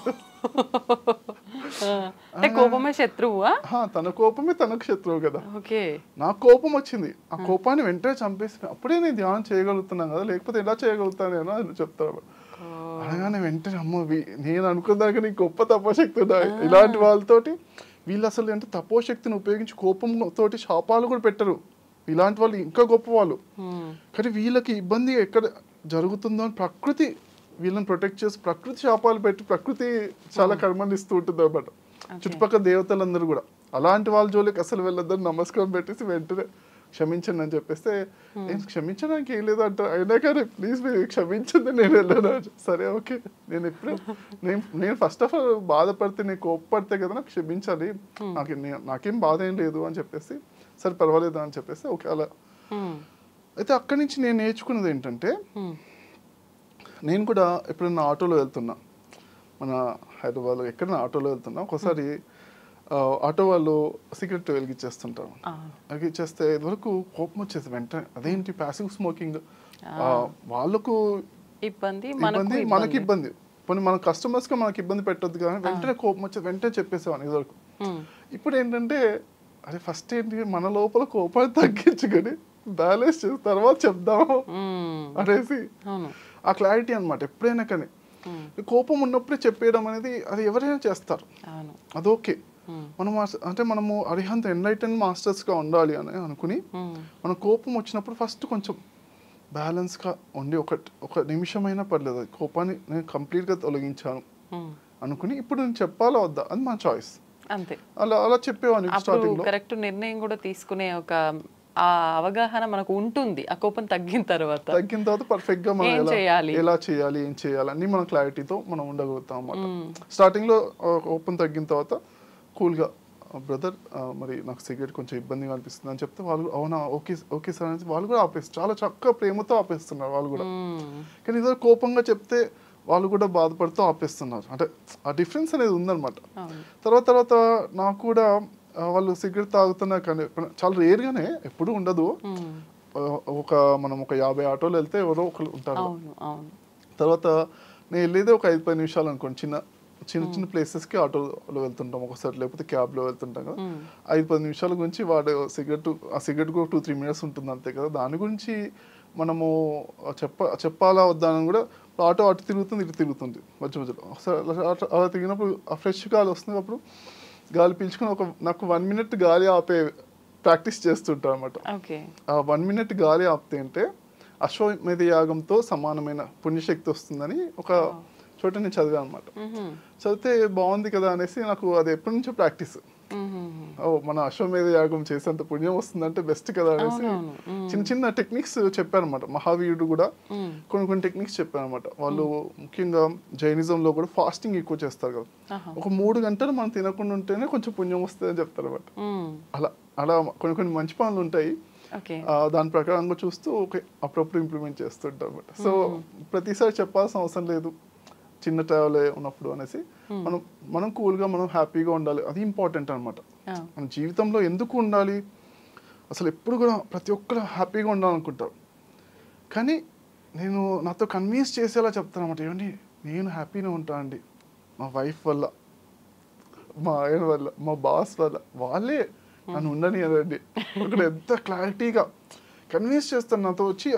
కోపమే శత్రువా? తన కోపమే తనకు శత్రువు కదా. నాకు కోపం వచ్చింది, ఆ కోపాన్ని వెంటనే చంపేసి అప్పుడే నేను ధ్యానం చేయగలుగుతున్నాను కదా, లేకపోతే ఎలా చేయగలుగుతాను అని చెప్తారు. అనగానే వెంటనే అమ్మ నేను అనుకున్నాక నీకు గొప్ప తపోశక్తి ఉన్నాయి. ఇలాంటి వాళ్ళతోటి వీళ్ళు అసలు అంటే తపోశక్తిని ఉపయోగించి కోపంతో శాపాలు కూడా పెట్టరు, ఇలాంటి వాళ్ళు ఇంకా గొప్ప వాళ్ళు. కానీ వీళ్ళకి ఇబ్బంది ఎక్కడ జరుగుతుందో అని ప్రకృతి వీళ్ళని ప్రొటెక్ట్ చేసి ప్రకృతి శాపాలు పెట్టి ప్రకృతి చాలా కర్మలు ఇస్తూ ఉంటుంది అన్నమాట. చుట్టుపక్కల దేవతలందరూ కూడా అలాంటి వాళ్ళ జోలికి అసలు వెళ్ళొద్దని నమస్కారం పెట్టేసి వెంటనే క్షమించండి అని చెప్పేస్తే, నేను క్షమించడానికి ఏం లేదు అంటారు, అయినా కానీ ప్లీజ్ మీరు క్షమించండి నేను వెళ్ళాను. సరే ఓకే, నేను ఫస్ట్ ఆఫ్ ఆల్ బాధపడితే నేను కోప్పడితే కదా నాకు క్షమించాలి, నాకేం బాధ ఏం లేదు అని చెప్పేసి సరే పర్వాలేదు అని చెప్పేసి ఓకే అలా. అయితే అక్కడి నుంచి నేను నేర్చుకున్నది ఏంటంటే, నేను కూడా ఎప్పుడైనా ఆటోలో వెళ్తున్నా, మన హైదరాబాద్లో ఎక్కడైనా ఆటోలో వెళ్తున్నా, ఒకసారి ఆటో వాళ్ళు సిగరెట్ వెలిగించేస్తుంటారు. వెలిగించేస్తే ఇదివరకు కోపం వచ్చేసి వెంటనే అదేంటి ప్యాసివ్ స్మోకింగ్, వాళ్ళకు ఇబ్బంది మనకి ఇబ్బంది, కొన్ని మన కస్టమర్స్గా మనకి ఇబ్బంది పెట్టొద్దు కానీ వెంటనే కోపం వచ్చేది వెంటనే చెప్పేసేవాడిని ఇదివరకు. ఇప్పుడు ఏంటంటే అదే ఫస్ట్ ఏంటి మన లోపల కోపాన్ని తగ్గించుకొని బ్యాలెన్స్ చేసి తర్వాత చెప్దాము అనేసి ఆ క్లారిటీ అనమాట. ఎప్పుడైనా కానీ కోపం ఉన్నప్పుడే చెప్పేయడం అనేది అది ఎవరైనా చేస్తారు, అది ఓకే. మనము అరిహంత ఎన్లైటెన్ మాస్టర్స్గా ఉండాలి అని అనుకుని మన కోపం వచ్చినప్పుడు ఫస్ట్ కొంచెం బ్యాలెన్స్గా ఉండి ఒక నిమిషమైనా పర్లేదు, కోపాన్ని నేను కంప్లీట్గా తొలగించాను అనుకుని ఇప్పుడు నేను చెప్పాలా వద్దా అది మన చాయిస్, అంతే. అలా చెప్పేవాడిని స్టార్టింగ్ లో. కరెక్ట్ నిర్ణయం కూడా తీసుకునే ఒక ఆ అవగాహన మనకు ఉంటుంది ఆ కోపం తగ్గిన తర్వాత పర్ఫెక్ట్ గా మనం ఎలా చేయాలి ఏం చేయాలి అన్ని మనం క్లారిటీతో మనం ఉండగలుగుతాం అన్నమాట. స్టార్టింగ్ లో కోపం తగ్గిన తర్వాత కూల్ గా బ్రదర్ మరి నాకు సిగరెట్ కొంచెం ఇబ్బందిగా అనిపిస్తుంది అని చెప్తే వాళ్ళు అవునా ఓకే ఓకే సార్ అని వాళ్ళు కూడా ఆపేస్తారు. చాలా చక్కగా ప్రేమతో ఆపేస్తున్నారు వాళ్ళు కూడా. కానీ ఏదో కోపంగా చెప్తే వాళ్ళు కూడా బాధపడుతూ ఆపేస్తున్నారు. అంటే ఆ డిఫరెన్స్ అనేది ఉందన్నమాట. తర్వాత నాకు కూడా వాళ్ళు సిగరెట్ తాగుతున్నా కానీ చాలా రేర్గానే, ఎప్పుడు ఉండదు. మనం ఒక 50 ఆటోలు వెళ్తే ఎవరో ఒకరు ఉంటారు. తర్వాత నేను వెళ్ళేదే ఒక 5-10 నిమిషాలు అనుకోండి. చిన్న ప్లేసెస్కి ఆటోలో వెళ్తుంటాం ఒకసారి, లేకపోతే క్యాబ్లో వెళ్తుంటాం కదా. 5-10 నిమిషాల గురించి వాడు ఆ సిగరెట్ కూడా 2-3 మినిట్స్ ఉంటుంది అంతే కదా. దాని గురించి మనము చెప్పాలా వద్దా అని కూడా, ఆటో అటు తిరుగుతుంది ఇటు తిరుగుతుంది మధ్యలో. అలా తిరిగినప్పుడు ఆ ఫ్రెష్ గాలి వస్తుంది, అప్పుడు గాలి పీల్చుకుని నాకు 1 మినిట్ గాలి ఆపే ప్రాక్టీస్ చేస్తుంటాను అనమాట. ఆ 1 మినిట్ గాలి ఆపితే అంటే అశ్వమేధ యాగంతో సమానమైన పుణ్యశక్తి వస్తుందని ఒక చోట నేను చదివాను అనమాట. చదివితే బాగుంది కదా అనేసి నాకు అది ఎప్పటి నుంచో ప్రాక్టీస్. మన అశ్వమేధ యాగం చేసేంత పుణ్యం వస్తుందంటే బెస్ట్ కదా అనేసి చిన్న టెక్నిక్స్ చెప్పారనమాట. మహావీరుడు కూడా కొన్ని టెక్నిక్స్ చెప్పారనమాట. వాళ్ళు ముఖ్యంగా జైనిజంలో కూడా ఫాస్టింగ్ ఎక్కువ చేస్తారు కదా. ఒక 3 గంటలు మనం తినకుండా ఉంటేనే కొంచెం పుణ్యం వస్తుంది అని చెప్తారు అనమాట. అలా కొన్ని మంచి పనులు ఉంటాయి. దాని ప్రకారంగా చూస్తూ అప్పుడప్పుడు ఇంప్లిమెంట్ చేస్తుంటారు అనమాట. సో ప్రతిసారి చెప్పాల్సిన అవసరం లేదు చిన్న ట్రావెల్ ఉన్నప్పుడు అనేసి మనం కూల్గా మనం హ్యాపీగా ఉండాలి. అది ఇంపార్టెంట్ అనమాట. మన జీవితంలో ఎందుకు ఉండాలి అసలు, ఎప్పుడు కూడా ప్రతి ఒక్కరు హ్యాపీగా ఉండాలనుకుంటారు. కానీ నేను నాతో కన్విన్స్ చేసేలా చెప్తాను అనమాట. ఏమండి నేను హ్యాపీగా ఉంటాను అండి, మా వైఫ్ వల్ల, మా ఆయన వల్ల, మా బాస్ వల్ల, వాళ్ళే నన్ను ఉండని అనండి. ఇక్కడ ఎంత క్లారిటీగా కన్విన్స్ చేస్తాను. నాతో వచ్చి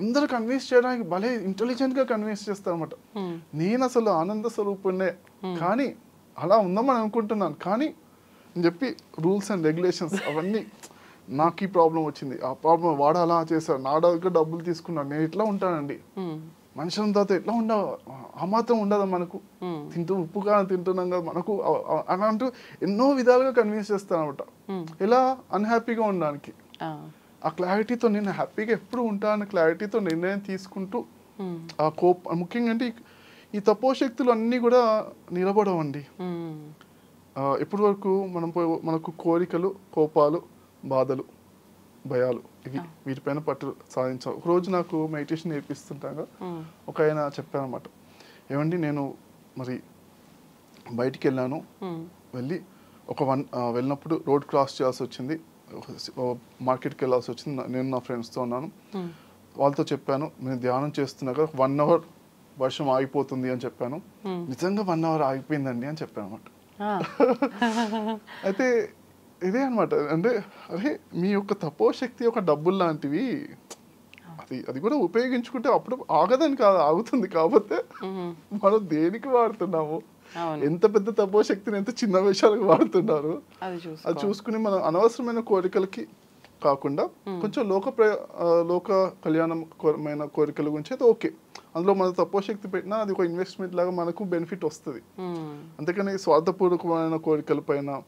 అందరూ కన్విన్స్ చేయడానికి భలే ఇంటెలిజెంట్గా కన్విన్స్ చేస్తాను అనమాట. నేను అసలు ఆనంద స్వరూపుణ్ణే, కానీ అలా ఉందామని అనుకుంటున్నాను, కానీ అని చెప్పి రూల్స్ అండ్ రెగ్యులేషన్స్ అవన్నీ, నాకు ఈ ప్రాబ్లం వచ్చింది, ఆ ప్రాబ్లం వాడు అలా చేశాడు, నా దగ్గర డబ్బులు తీసుకున్నాడు, నేను ఇట్లా ఉంటానండి, మనుషుల తర్వాత ఎట్లా ఆ మాత్రం ఉండదా మనకు, ఉప్పుగా తింటున్నాం కదా మనకు అలా అంటూ ఎన్నో విధాలుగా కన్విన్స్ చేస్తాను అనమాట. ఎలా అన్హ్యాపీగా ఉండడానికి ఆ క్లారిటీతో నేను హ్యాపీగా ఎప్పుడు ఉంటానని క్లారిటీతో నిర్ణయం తీసుకుంటూ ఆ ముఖ్యంగా అంటే ఈ తపోశక్తులు అన్నీ కూడా నిలబడవండి. ఇప్పటి వరకు మనకు కోరికలు, కోపాలు, బాధలు, భయాలు, వీటిపైన పట్టు సాధించాం. ఒకరోజు నాకు మెడిటేషన్ నేర్పిస్తుంటాగా ఒక ఆయన చెప్పారనమాట. ఏమండి నేను మరి బయటికి వెళ్ళాను, వెళ్ళినప్పుడు రోడ్ క్రాస్ చేయాల్సి వచ్చింది, మార్కెట్కి వెళ్ళాల్సి వచ్చింది, నేను నా ఫ్రెండ్స్తో ఉన్నాను. వాళ్ళతో చెప్పాను నేను ధ్యానం చేస్తున్నాగా 1 అవర్ వర్షం ఆగిపోతుంది అని చెప్పాను. నిజంగా 1 అవర్ ఆగిపోయిందండి అని చెప్పాను అనమాట. అయితే ఇదే అనమాట, అంటే అదే మీ యొక్క తపోశక్తి యొక్క డబ్బులు లాంటివి, అది కూడా ఉపయోగించుకుంటే అప్పుడు ఆగదని కాదు, ఆగుతుంది. కాకపోతే మనం దేనికి వాడుతున్నాము, ఎంత పెద్ద తపోశక్తిని ఎంత చిన్న విషయాలకు వాడుతున్నారు అది చూసుకుని మనం అనవసరమైన కోరికలకి కాకుండా కొంచెం లోక కళ్యాణమైన కోరికల గురించి అయితే ఓకే, అందులో మన తపోశక్తి పెట్టినా అది ఒక ఇన్వెస్ట్మెంట్ లాగా మనకు బెనిఫిట్ వస్తుంది. అంతేకాని స్వార్థపూర్వకమైన కోరికల పైన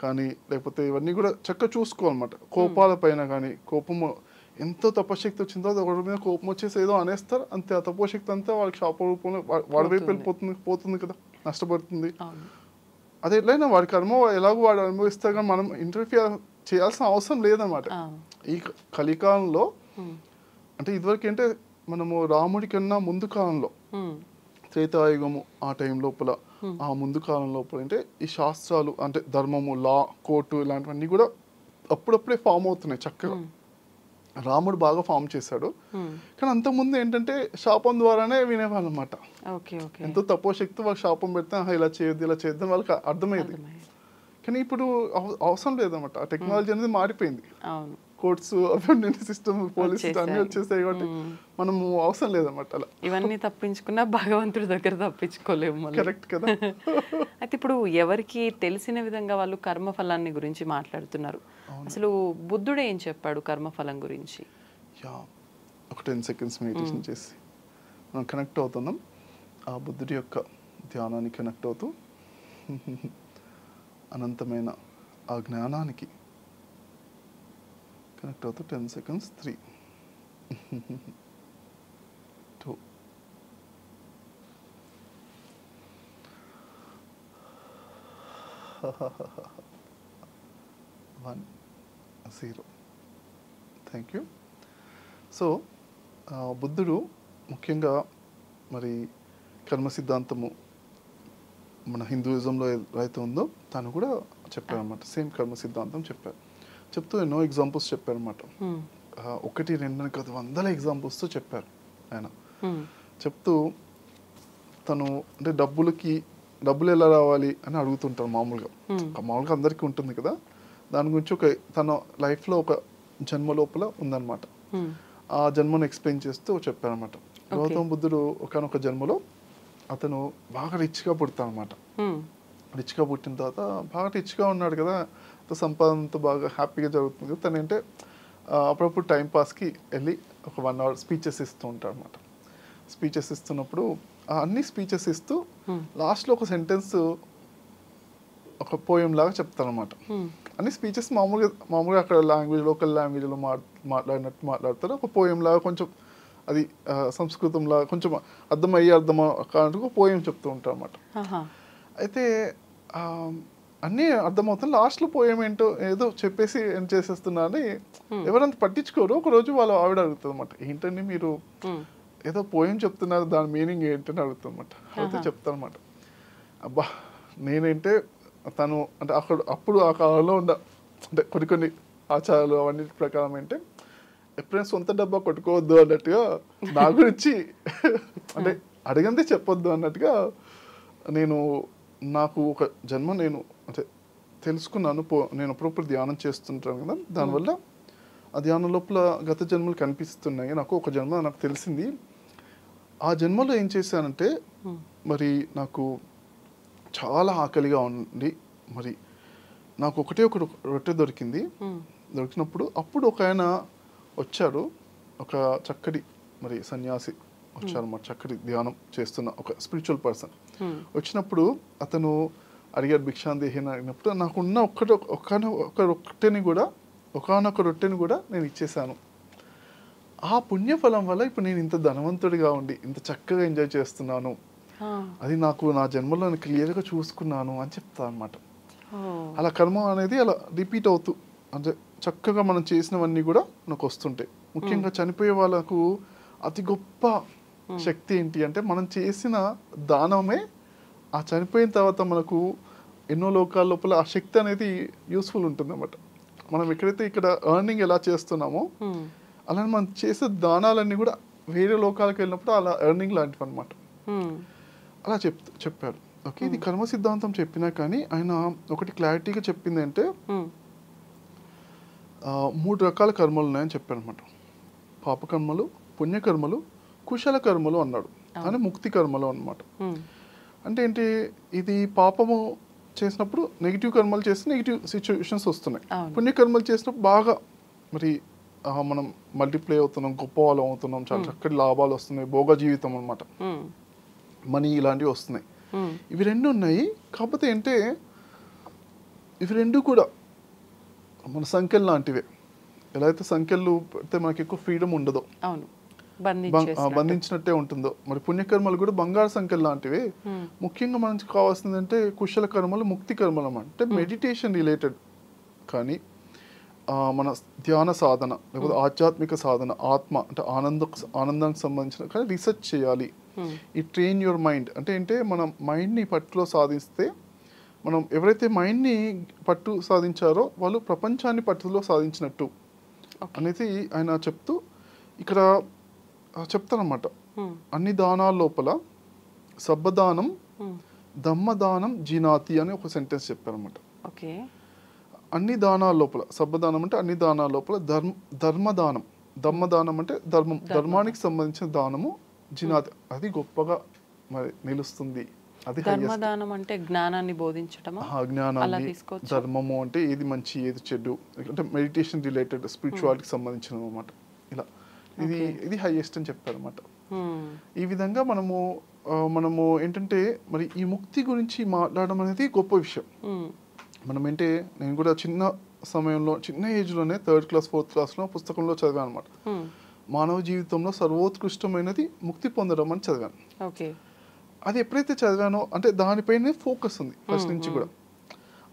కానీ లేకపోతే ఇవన్నీ కూడా చక్కగా చూసుకోవాలన్నమాట. కోపాల పైన కానీ, కోపము ఎంతో తపశక్తి వచ్చిందో ఒకరి మీద కోపం వచ్చేసి ఏదో అనేస్తారు అంతే, ఆ తపోశక్తి అంతా వాళ్ళకి శాప రూపంలో వాడి వైపు పోతుంది కదా, నష్టపడుతుంది. అది ఎట్లయినా వాడి కర్మ ఎలాగో వాడు అనుభవిస్తారు, కానీ మనం ఇంటర్ఫియర్ చేయాల్సిన అవసరం లేదన్నమాట. ఈ కలికాలంలో అంటే ఇదివరకు అంటే మనము రాముడి కన్నా ముందు కాలంలో త్రేతాయుగము ఆ టైం లోపల, ఆ ముందు కాలం లోపల అంటే ఈ శాస్త్రాలు అంటే ధర్మము, లా, కోర్టు ఇలాంటివన్నీ కూడా అప్పుడప్పుడే ఫామ్ అవుతున్నాయి చక్కగా. రాముడు బాగా ఫామ్ చేశాడు, కానీ అంతకుముందు ఏంటంటే శాపం ద్వారానే వినేవాళ్ళు అనమాట. ఎంతో తపోశక్తి వాళ్ళు శాపం పెడితే ఇలా చేయొద్దు ఇలా చేయొద్దు వాళ్ళకి అర్థమయ్యేది. కానీ ఇప్పుడు అవసరం లేదన్నమాట, ఆ టెక్నాలజీ అనేది మారిపోయింది. కోర్ట్స్ అవన్నీ సిస్టమ్ పోలీస్ అన్ని వచ్చేసాయి కాబట్టి మనము అవసరం లేదన్నమాట. అలా ఇవన్నీ తప్పించుకున్నా భగవంతుడి దగ్గర తప్పించుకోలేము. కరెక్ట్ కదా. అయితే ఇప్పుడు ఎవరికి తెలిసిన విధంగా వాళ్ళు కర్మఫలాన్ని గురించి మాట్లాడుతున్నారు. అసలు బుద్ధుడు ఏం చెప్పాడు కర్మఫలం గురించి? ఒక 10 seconds మెడిటేషన్ చేసి మనం కనెక్ట్ అవుతున్నాం ఆ బుద్ధుడి యొక్క ధ్యానానికి కనెక్ట్ అవుతూ అనంతమైన ఆ జ్ఞానానికి కనెక్ట్ అవుతా 10 seconds 3 2 1 0. Thank you. సో బుద్ధుడు ముఖ్యంగా మరి కర్మ సిద్ధాంతము మన హిందూయిజంలో ఏదైతే ఉందో తను కూడా చెప్పారనమాట. సేమ్ కర్మ సిద్ధాంతం చెప్పారు. చెప్తూ ఎన్నో ఎగ్జాంపుల్స్ చెప్పారనమాట. ఒకటి రెండు కాదు, 100 ఎగ్జాంపుల్స్తో చెప్పారు ఆయన. చెప్తూ తను అంటే డబ్బులు ఎలా రావాలి అని అడుగుతుంటారు మామూలుగా అందరికీ ఉంటుంది కదా. దాని గురించి తన లైఫ్లో ఒక జన్మ లోపల ఉందన్నమాట. ఆ జన్మను ఎక్స్ప్లెయిన్ చేస్తూ చెప్పారనమాట. గౌతమ బుద్ధుడు ఒకనొక జన్మలో అతను బాగా రిచ్గా పుడతాడనమాట. రిచ్గా పుట్టిన తర్వాత బాగా రిచ్గా ఉన్నాడు కదా, సంపాదనతో బాగా హ్యాపీగా జరుగుతుంది కదా. తను అంటే అప్పుడప్పుడు టైంపాస్కి వెళ్ళి ఒక 1 hour స్పీచెస్ ఇస్తూ ఉంటాడు అనమాట. స్పీచెస్ ఇస్తున్నప్పుడు అన్ని స్పీచెస్ ఇస్తూ లాస్ట్లో ఒక సెంటెన్స్ ఒక పోయం లాగా చెప్తారనమాట. అన్ని స్పీచెస్ మామూలుగా అక్కడ లోకల్ లాంగ్వేజ్లో మాట్లాడతారు. ఒక పోయం లాగా కొంచెం అది సంస్కృతంలా కొంచెం అర్థం కానట్టు ఒక పోయం చెప్తూ ఉంటారు అనమాట. అయితే అన్నీ అర్థమవుతుంది. లాస్ట్లో పోయం ఏంటో ఏదో చెప్పేసి ఏం చేసేస్తున్నా అని ఎవరంత పట్టించుకోరు. ఒకరోజు వాళ్ళ ఆవిడ అడుగుతుంది అనమాట, ఏంటండి మీరు ఏదో పోయం చెప్తున్నారు, దాని మీనింగ్ ఏంటని అడుగుతుంది అనమాట. అయితే చెప్తాను అనమాట, అబ్బా నేనంటే తను అంటే అప్పుడు ఆ కాలంలో అంటే కొన్ని ఆచారాలు అవన్నీ ప్రకారం అంటే ఎప్పుడైనా సొంత డబ్బా కొట్టుకోవద్దు అన్నట్టుగా నా గురించి అంటే అడిగందే చెప్పొద్దు అన్నట్టుగా నాకు ఒక జన్మ నేను అంటే తెలుసుకున్నాను. నేను అప్పుడప్పుడు ధ్యానం చేస్తుంటాను కదా, దానివల్ల ఆ ధ్యానం లోపల గత జన్మలు కనిపిస్తున్నాయి. నాకు ఒక జన్మ నాకు తెలిసింది. ఆ జన్మలో ఏం చేశానంటే మరి నాకు చాలా ఆకలిగా ఉండి మరి నాకు ఒక రొట్టె దొరికినప్పుడు అప్పుడు ఒక ఆయన వచ్చాడు, ఒక చక్కటి మరి సన్యాసి వచ్చారు అన్నమాట. చక్కటి ధ్యానం చేస్తున్న ఒక స్పిరిచువల్ పర్సన్ వచ్చినప్పుడు అతను అడిగాడు, భిక్షాందేహిని అడిగినప్పుడు నాకున్న ఒకనొక రొట్టెని కూడా నేను ఇచ్చేసాను. ఆ పుణ్యఫలం వల్ల ఇప్పుడు నేను ఇంత ధనవంతుడిగా ఉండి ఇంత చక్కగా ఎంజాయ్ చేస్తున్నాను. అది నాకు నా జన్మలో క్లియర్గా చూసుకున్నాను అని చెప్తా అనమాట. అలా కర్మ అనేది అలా రిపీట్ అవుతూ అంటే చక్కగా మనం చేసినవన్నీ కూడా మనకు వస్తుంటాయి. ముఖ్యంగా చనిపోయే వాళ్ళకు అతి గొప్ప శక్తి ఏంటి అంటే మనం చేసిన దానమే ఆ చనిపోయిన తర్వాత మనకు ఎన్నో లోకాల లోపల ఆ శక్తి అనేది యూస్ఫుల్ ఉంటుంది అన్నమాట. మనం ఎక్కడైతే ఇక్కడ ఎర్నింగ్ ఎలా చేస్తున్నామో అలానే మనం చేసే దానాలన్నీ కూడా వేరే లోకాలకు వెళ్ళినప్పుడు అలా ఎర్నింగ్ లాంటివి అనమాట. అలా చెప్పారు. ఓకే, ఇది కర్మ సిద్ధాంతం చెప్పినా కానీ ఆయన ఒకటి క్లారిటీగా చెప్పింది అంటే 3 రకాల కర్మలు ఉన్నాయని చెప్పారు అనమాట. పాపకర్మలు, పుణ్యకర్మలు, కుశల కర్మలు అన్నాడు. అని ముక్తి కర్మలు అనమాట. అంటే ఏంటి, ఇది పాపము చేసినప్పుడు నెగిటివ్ కర్మలు చేస్తే నెగిటివ్ సిచ్యువేషన్స్ వస్తున్నాయి. పుణ్యకర్మలు చేసినప్పుడు బాగా మరి మనం మల్టిప్లై అవుతున్నాం, గొప్ప వాళ్ళం అవుతున్నాం, చాలా చక్కటి లాభాలు వస్తున్నాయి, భోగ జీవితం అనమాట, మనీ ఇలాంటివి వస్తున్నాయి. ఇవి రెండు ఉన్నాయి. కాకపోతే ఏంటే ఇవి రెండు కూడా మన సంఖ్యలు లాంటివే. ఎలా అయితే సంఖ్యలు పెడితే మనకి ఎక్కువ ఫ్రీడమ్ ఉండదో, బంధించినట్టే ఉంటుందో, మరి పుణ్యకర్మలు కూడా బంగారు సంఖ్యలు లాంటివి. ముఖ్యంగా మనకి కావాల్సింది అంటే కుశల కర్మలు, ముక్తి కర్మలు అంటే మెడిటేషన్ రిలేటెడ్ కానీ మన ధ్యాన సాధన లేకపోతే ఆధ్యాత్మిక సాధన, ఆత్మ అంటే ఆనందానికి సంబంధించిన కానీ రీసెర్చ్ చేయాలి. ఈ ట్రైన్ యువర్ మైండ్ అంటే ఏంటంటే మనం మైండ్ని పట్టులో సాధిస్తే, మనం ఎవరైతే మైండ్ని పట్టు సాధించారో వాళ్ళు ప్రపంచాన్ని పట్టులో సాధించినట్టు అనేది ఆయన చెప్తూ ఇక్కడ చెప్తారన్నమాట. అన్ని దానాల లోపల సబ్బదానం దమ్మదానం జీనాతి అని ఒక సెంటెన్స్ చెప్పారన్నమాట. అన్ని దానాల లోపల సబ్బదానం అంటే అన్ని దానాల లోపల ధర్మదానం, దమ్మదానం అంటే ధర్మానికి సంబంధించిన దానము, జినాతి అది గొప్పగా మరి నిలుస్తుంది. అది ధర్మదానం అంటే జ్ఞానాన్ని బోధించడం, జ్ఞానాన్ని, ధర్మము అంటే ఏది మంచి ఏది చెడు అంటే మెడిటేషన్ రిలేటెడ్ స్పిరిచువాలిటీకి సంబంధించిన అనమాట. ఇలా ఇది హైయెస్ట్ అని చెప్పారు అనమాట. ఈ విధంగా మనము ఏంటంటే మరి ఈ ముక్తి గురించి మాట్లాడడం అనేది గొప్ప విషయం. మనం ఏంటే నేను కూడా చిన్న సమయంలో చిన్న ఏజ్లోనే 3rd క్లాస్ 4th క్లాస్లో పుస్తకంలో చదివాను అనమాట. మానవ జీవితంలో సర్వోత్కృష్టమైనది ముక్తి పొందడం అని చదివాను. ఓకే. అది ఎప్పుడైతే చదివానో అంటే దానిపైనే ఫోకస్ ఉంది ఫస్ట్ నుంచి కూడా.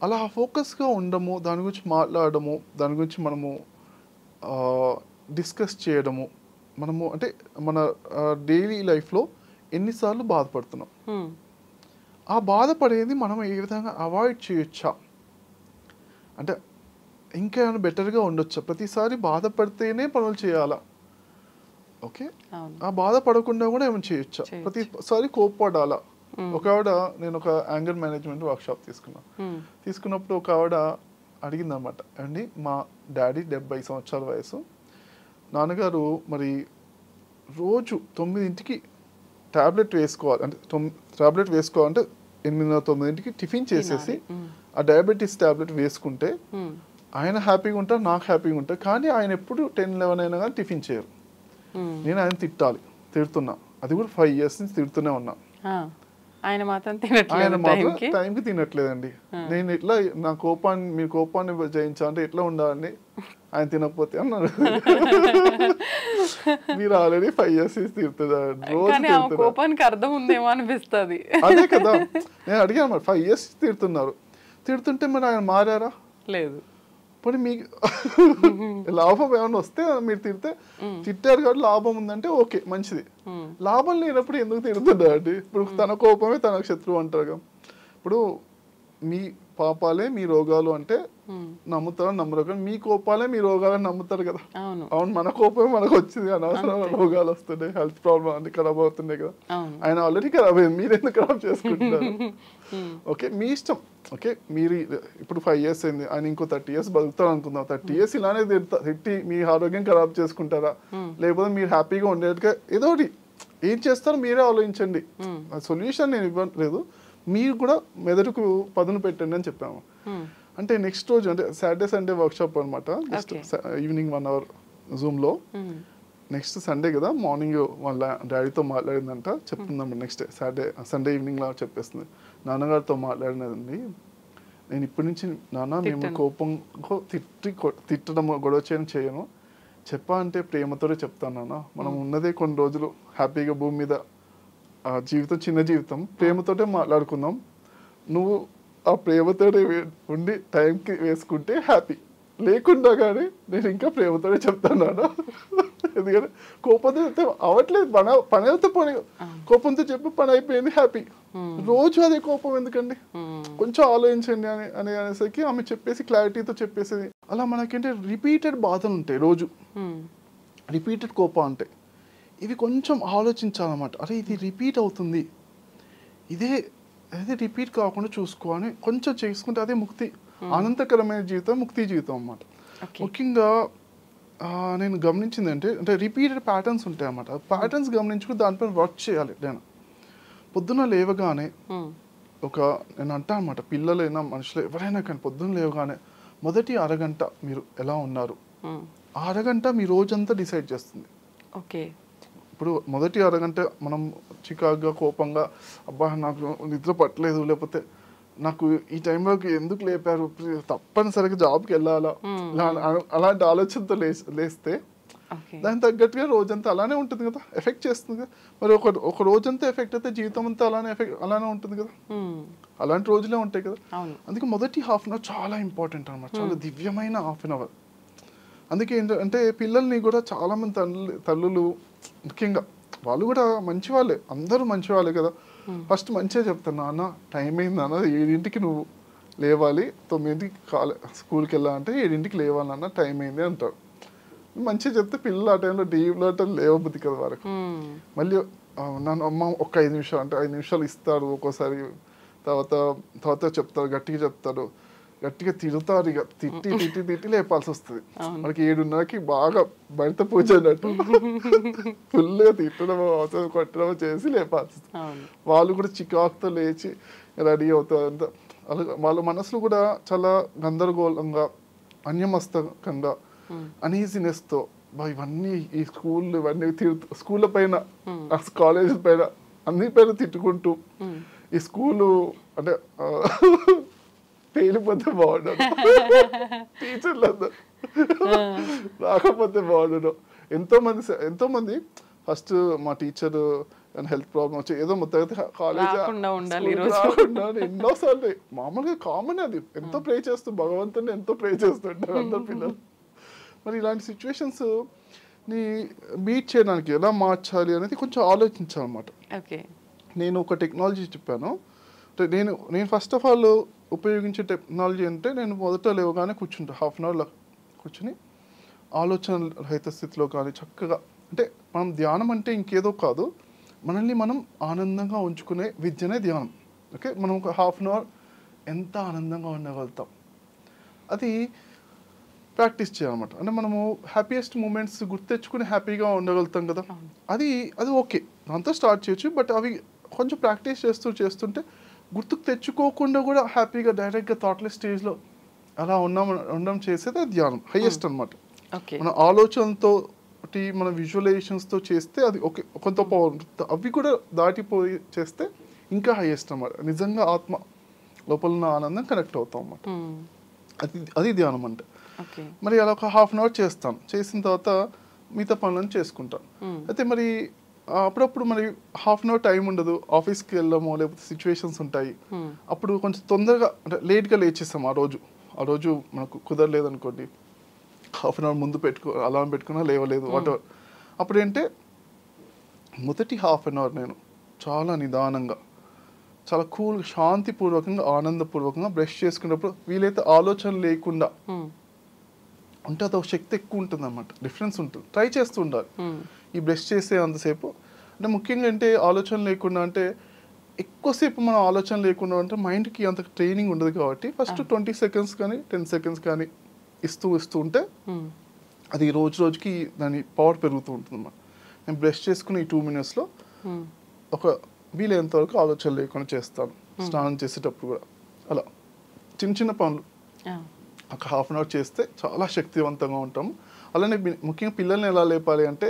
అలా ఫోకస్గా ఉండము, దాని గురించి మాట్లాడము, దాని గురించి మనము డిస్కస్ చేయడము, మనము అంటే మన డైలీ లైఫ్లో ఎన్నిసార్లు బాధపడుతున్నాం, ఆ బాధపడేది మనం ఏ విధంగా అవాయిడ్ చేయొచ్చా, అంటే ఇంకా ఏమైనా బెటర్గా ఉండొచ్చా, ప్రతిసారి బాధపడితేనే పనులు చేయాలా, ఓకే ఆ బాధపడకుండా కూడా ఏమైనా చేయొచ్చా, ప్రతిసారి కోప్పడాలా. ఒక ఆవిడ, నేను ఒక యాంగర్ మేనేజ్మెంట్ వర్క్షాప్ తీసుకున్నప్పుడు ఒక ఆవిడ అడిగిందనమాట, అండి మా డాడీ 70 సంవత్సరాల వయసు, నాన్నగారు మరి రోజు 9ంటికి ట్యాబ్లెట్ వేసుకోవాలి, అంటే ట్యాబ్లెట్ వేసుకోవాలంటే 8-9ంటికి టిఫిన్ చేసేసి ఆ డయాబెటీస్ ట్యాబ్లెట్ వేసుకుంటే ఆయన హ్యాపీగా ఉంటారు, నాకు హ్యాపీగా ఉంటారు. కానీ ఆయన ఎప్పుడు 10-11 అయినా కానీ టిఫిన్ చేయరు. నేను ఆయన తిడుతున్నా, అది కూడా 5 years నుంచి తిడుతూనే ఉన్నా. ఆయన మాత్రం టైంకి తినట్లేదండి. నేను ఎట్లా నా మీ కోపాన్ని జయించాలంటే ఎట్లా ఉండాలండి, ఆయన తినకపోతే అన్నాడు. మీరు ఆల్రెడీ 5 years తిడుతున్నారు, కోపానికి అర్థం ఉందేమో అనిపిస్తుంది. అదే కదా నేను అడిగాను, మరి 5 years తిడుతుంటే మరి ఆయన మారారా? లేదు. పోనీ మీకు లాభం ఏమైనా వస్తే మీరు తిట్టారు కాబట్టి లాభం ఉందంటే ఓకే మంచిది. లాభం లేనప్పుడు ఎందుకు తిడుతున్నారు అండి? ఇప్పుడు తన కోపమే తనకు శత్రువు అంటారు కదా. ఇప్పుడు మీ పాపాలే మీ రోగాలు అంటే నమ్ముతారు నమ్మరు, కానీ మీ కోపాలే మీ రోగాలని నమ్ముతారు కదా. అవును, మన కోపమే మనకు వచ్చింది, అనవసరమైన రోగాలు వస్తున్నాయి, హెల్త్ ప్రాబ్లమ్ అన్ని ఖరాబ్ అవుతున్నాయి కదా. ఆయన ఆల్రెడీ ఖరాబ్ అయ్యింది, మీరు ఎందుకు ఖరాబ్ చేసుకుంటున్నారు? ఓకే మీ ఇష్టం. ఓకే మీరు ఇప్పుడు 5 years అయింది, ఆయన ఇంకో 30 years బతుకుతారు అనుకుందాం. 30 years ఇలానే తిట్టి మీ ఆరోగ్యం ఖరాబ్ చేసుకుంటారా, లేకపోతే మీరు హ్యాపీగా ఉండేట్టుగా ఏదో ఒకటి ఏం చేస్తారో మీరే ఆలోచించండి. సొల్యూషన్ నేను ఇవ్వట్లేదు, మీరు కూడా మెదడుకు పదును పెట్టండి అని చెప్పాము. అంటే నెక్స్ట్ రోజు అంటే సాటర్డే సండే వర్క్షాప్ అనమాట, జస్ట్ ఈవినింగ్ 1 hour జూమ్లో. నెక్స్ట్ సండే కదా, మార్నింగ్ వాళ్ళ డాడీతో మాట్లాడిందంట, చెప్తుందన్నమాట. నెక్స్ట్ సండే ఈవినింగ్లో చెప్పేస్తుంది, నాన్నగారితో మాట్లాడినదండి, నేను ఇప్పటి నుంచి నాన్న మేము కోపంగా తిట్టడం గొడవ చేయను, చెప్పా అంటే ప్రేమతోనే చెప్తాను నాన్న. మనం ఉన్నదే కొన్ని రోజులు హ్యాపీగా భూమి మీద, జీవితం చిన్న జీవితం, ప్రేమతోటే మాట్లాడుకుందాం. నువ్వు ఆ ప్రేమతోనే ఉండి టైంకి వేసుకుంటే హ్యాపీ, లేకుండా కానీ నేను ఇంకా ప్రేమతోనే చెప్తాను నాన్న. ఎందుకంటే కోపంతో అవ్వట్లేదు, పని అయితే పని, కోపంతో చెప్పి పని అయిపోయింది, హ్యాపీ. రోజు అదే కోపం ఎందుకండి, కొంచెం ఆలోచించండి అనేసరికి ఆమె చెప్పేసి క్లారిటీతో చెప్పేసేది. అలా మనకేంటే రిపీటెడ్ బాధలు ఉంటాయి, రోజు రిపీటెడ్ కోపం ఉంటాయి. ఇవి కొంచెం ఆలోచించాలన్నమాట. అరే ఇది రిపీట్ అవుతుంది, ఇదే రిపీట్ కాకుండా చూసుకోవాలి, కొంచెం చేసుకుంటే అదే ముక్తి, ఆనందకరమైన జీవితం, ముక్తి జీవితం అన్నమాట. ముఖ్యంగా నేను గమనించింది అంటే రిపీటెడ్ ప్యాటర్న్స్ ఉంటాయి అన్నమాట. ప్యాటర్న్స్ గమనించుకుని దానిపైన వర్క్ చేయాలి. నేను పొద్దున్న లేవగానే నేను అంటా అనమాట, పిల్లలైనా మనుషులు ఎవరైనా కానీ పొద్దున్న లేవగానే మొదటి అరగంట మీరు ఎలా ఉన్నారు, ఆ అరగంట మీ రోజంతా డిసైడ్ చేస్తుంది. ఓకే, ఇప్పుడు మొదటి అరగంట మనం చికాగ్గా కోపంగా, అబ్బా నాకు నిద్ర పట్టలేదు, లేకపోతే నాకు ఈ టైంలోకి ఎందుకు లేపారు, తప్పనిసరిగా జాబ్కి వెళ్ళాలా, అలాంటి ఆలోచనతో లేస్తే దానికి తగ్గట్టుగా రోజంతా అలానే ఉంటుంది కదా, ఎఫెక్ట్ చేస్తుంది కదా. మరి ఒక రోజంతా ఎఫెక్ట్ అయితే జీవితం అంతా అలానే ఉంటుంది కదా, అలాంటి రోజులే ఉంటాయి కదా. అందుకే మొదటి హాఫ్ అన్ అవర్ చాలా ఇంపార్టెంట్ అనమాట, చాలా దివ్యమైన హాఫ్ అన్ అవర్. అందుకే ఏంటంటే పిల్లల్ని కూడా చాలామంది తల్లులు ముఖ్యంగా వాళ్ళు కూడా మంచి వాళ్ళే, అందరూ మంచి వాళ్ళే కదా. ఫస్ట్ మంచిగా చెప్తాను, నాన్న టైం అయింది నాన్న, 7ంటికి నువ్వు లేవాలి, 9ంటికి స్కూల్కి వెళ్ళాలంటే 7ంటికి లేవాలి నాన్న, టైం అయింది అంటారు. మంచిగా చెప్తే పిల్లలు ఆ టైంలో డీప్లో లేవబుద్ది కదా వరకు. మళ్ళీ నన్ను అమ్మ ఒక 5 నిమిషాలు అంటే 5 నిమిషాలు ఇస్తారు ఒక్కోసారి, తర్వాత చెప్తారు, గట్టిగా తిడతారు, ఇక తిట్టి లేపాల్సి వస్తుంది. మనకి 7:30కి బాగా బయట పూజ అన్నట్టు ఫుల్గా తిట్టడం కొట్టడం చేసి లేపాల్సి వస్తుంది. వాళ్ళు కూడా చికాకుతో లేచి రెడీ అవుతారు. అంతా వాళ్ళ మనసులు కూడా చాలా గందరగోళంగా, అన్యమస్తకంగా, అనీజినెస్తో, ఇవన్నీ ఈ ఇవన్నీ స్కూళ్ళ పైన, కాలేజీల పైన, అన్ని పైన తిట్టుకుంటూ, ఈ స్కూలు అంటే పేలిపోతే బాగుండదు, టీచర్లు అందరు రాకపోతే బాగుండదు. ఎంతో మంది ఫస్ట్ మా టీచర్ హెల్త్ ప్రాబ్లమ్ వచ్చి ఏదో మొత్తం కాలేజ్ ఎన్నోసార్లు మామూలుగా కామన్ అది, ఎంతో ప్రే చేస్తూ భగవంతుని ఎంతో ప్రే చేస్తుంటారు అందరు పిల్లలు. మరి ఇలాంటి సిచ్యువేషన్స్ ని బీట్ చేయడానికి ఎలా మార్చాలి అనేది కొంచెం ఆలోచించాలన్నమాట. నేను ఒక టెక్నాలజీ చెప్పాను. నేను ఫస్ట్ ఆఫ్ ఆల్ ఉపయోగించే టెక్నాలజీ అంటే, నేను మొదట లేవగానే కూర్చుంటాను, హాఫ్ అన్ అవర్లో కూర్చుని ఆలోచన రహిత స్థితిలో కానీ చక్కగా, అంటే మనం ధ్యానం అంటే ఇంకేదో కాదు, మనల్ని మనం ఆనందంగా ఉంచుకునే విద్యనే ధ్యానం. ఓకే, మనం ఒక హాఫ్ అన్ అవర్ ఎంత ఆనందంగా ఉండగలుగుతాం అది ప్రాక్టీస్ చేయాలన్నమాట. అంటే మనము హ్యాపీయెస్ట్ మూమెంట్స్ గుర్తెచ్చుకుని హ్యాపీగా ఉండగలుగుతాం కదా, అది ఓకే, దాంతో స్టార్ట్ చేయొచ్చు. బట్ అవి కొంచెం ప్రాక్టీస్ చేస్తుంటే గుర్తుకు తెచ్చుకోకుండా కూడా హ్యాపీగా డైరెక్ట్గా థాట్లెస్ స్టేజ్లో అలా ఉండడం చేసేది అది ధ్యానం, హైయెస్ట్ అనమాట. మన ఆలోచనతో మన విజువలైజేషన్స్తో చేస్తే అది ఓకే, కొంత పవర్. అవి కూడా దాటిపోయి చేస్తే ఇంకా హైయెస్ట్ అన్నమాట. నిజంగా ఆత్మ లోపల ఉన్న ఆనందం కనెక్ట్ అవుతాం అన్నమాట. అది ధ్యానం అంటే. మరి అలా ఒక హాఫ్ అన్ అవర్ చేస్తాను, చేసిన తర్వాత మిగతా పనులను చేసుకుంటాను. అయితే మరి అప్పుడప్పుడు మరి హాఫ్ అన్ అవర్ టైం ఉండదు, ఆఫీస్కి వెళ్ళాము లేకపోతే సిచ్యువేషన్స్ ఉంటాయి, అప్పుడు కొంచెం తొందరగా అంటే లేట్గా లేచేస్తాం. ఆ రోజు మనకు కుదరలేదు అనుకోండి, హాఫ్ అన్ అవర్ ముందు అలారం పెట్టుకున్నా లేవలేదు వాటెవర్. అప్పుడు ఏంటంటే మొదటి హాఫ్ అన్ అవర్ నేను చాలా నిదానంగా, చాలా కూల్, శాంతిపూర్వకంగా, ఆనందపూర్వకంగా బ్రష్ చేసుకున్నప్పుడు వీలైతే ఆలోచన లేకుండా ఉంటే అదొక శక్తి ఎక్కువ ఉంటుంది అన్నమాట, డిఫరెన్స్ ఉంటుంది. ట్రై చేస్తూ ఉండాలి ఈ బ్రష్ చేసే అంతసేపు. అంటే ముఖ్యంగా అంటే ఆలోచన లేకుండా, అంటే ఎక్కువసేపు మనం ఆలోచన లేకుండా అంటే మైండ్కి అంత ట్రైనింగ్ ఉండదు కాబట్టి ఫస్ట్ 20 seconds కానీ 10 seconds కానీ ఇస్తూ ఉంటే అది రోజుకి దాని పవర్ పెరుగుతూ ఉంటుంది అన్నమాట. నేను బ్రష్ చేసుకుని ఈ 2 minutesలో ఒక వీలైనంత వరకు ఆలోచన లేకుండా చేస్తాను. స్నానం చేసేటప్పుడు కూడా అలా చిన్న పనులు ఒక హాఫ్ అన్ అవర్ చేస్తే చాలా శక్తివంతంగా ఉంటాము. అలానే ముఖ్యంగా పిల్లల్ని ఎలా లేపాలి అంటే,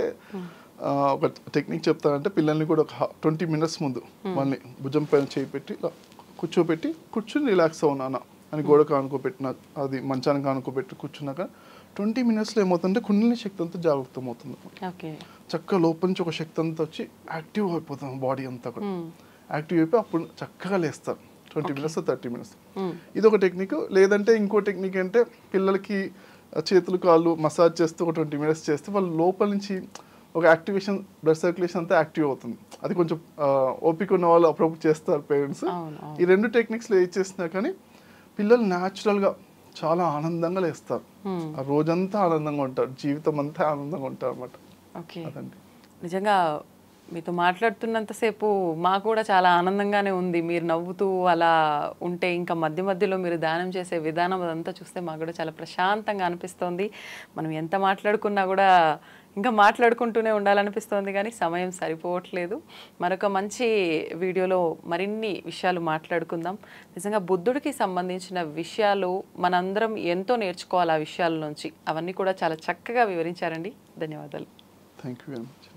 ఒక టెక్నిక్ చెప్తానంటే, పిల్లల్ని కూడా ఒక 20 minutes ముందు వాళ్ళని భుజం పైన చేయి పెట్టి ఇలా కూర్చుని రిలాక్స్ అవునా అని గోడకు ఆనుకోబెట్టిన, అది మంచానికి ఆనుకోబెట్టి కూర్చున్నాక 20 minutesలో ఏమవుతుందంటే కుండలిని శక్తి అంతా జాగృతం అవుతుంది. చక్కగా లోపల నుంచి ఒక శక్తి అంతా వచ్చి యాక్టివ్ అయిపోతాం, బాడీ అంతా కూడా యాక్టివ్ అయిపోయి అప్పుడు చక్కగా లేస్తారు 20 minutes 30 minutes. ఇది ఒక టెక్నిక్. లేదంటే ఇంకో టెక్నిక్ అంటే, పిల్లలకి చేతులు కాళ్ళు మసాజ్ చేస్తూ ఒక 20 minutes చేస్తే వాళ్ళ లోపల నుంచి ఒక యాక్టివేషన్, బ్లడ్ సర్క్యులేషన్ అంతా యాక్టివ్ అవుతుంది. అది కొంచెం ఓపిక ఉన్న వాళ్ళు అప్పుడప్పుడు చేస్తారు పేరెంట్స్. ఈ 2 టెక్నిక్స్లో ఏది చేసినా కానీ పిల్లలు న్యాచురల్గా చాలా ఆనందంగా లేస్తారు, ఆ రోజంతా ఆనందంగా ఉంటారు, జీవితం అంతా ఆనందంగా ఉంటారు అన్నమాట. అదండి. నిజంగా మీతో మాట్లాడుతున్నంతసేపు మాకు కూడా చాలా ఆనందంగానే ఉంది. మీరు నవ్వుతూ అలా ఉంటే, ఇంకా మధ్యలో మీరు ధ్యానం చేసే విధానం అదంతా చూస్తే మాకు కూడా చాలా ప్రశాంతంగా అనిపిస్తోంది. మనం ఎంత మాట్లాడుకున్నా కూడా ఇంకా మాట్లాడుకుంటూనే ఉండాలనిపిస్తోంది, కానీ సమయం సరిపోవట్లేదు. మరొక మంచి వీడియోలో మరిన్ని విషయాలు మాట్లాడుకుందాం. నిజంగా బుద్ధుడికి సంబంధించిన విషయాలు మనందరం ఎంతో నేర్చుకోవాలి ఆ విషయాల నుంచి. అవన్నీ కూడా చాలా చక్కగా వివరించారండి. ధన్యవాదాలు. Thank you very much.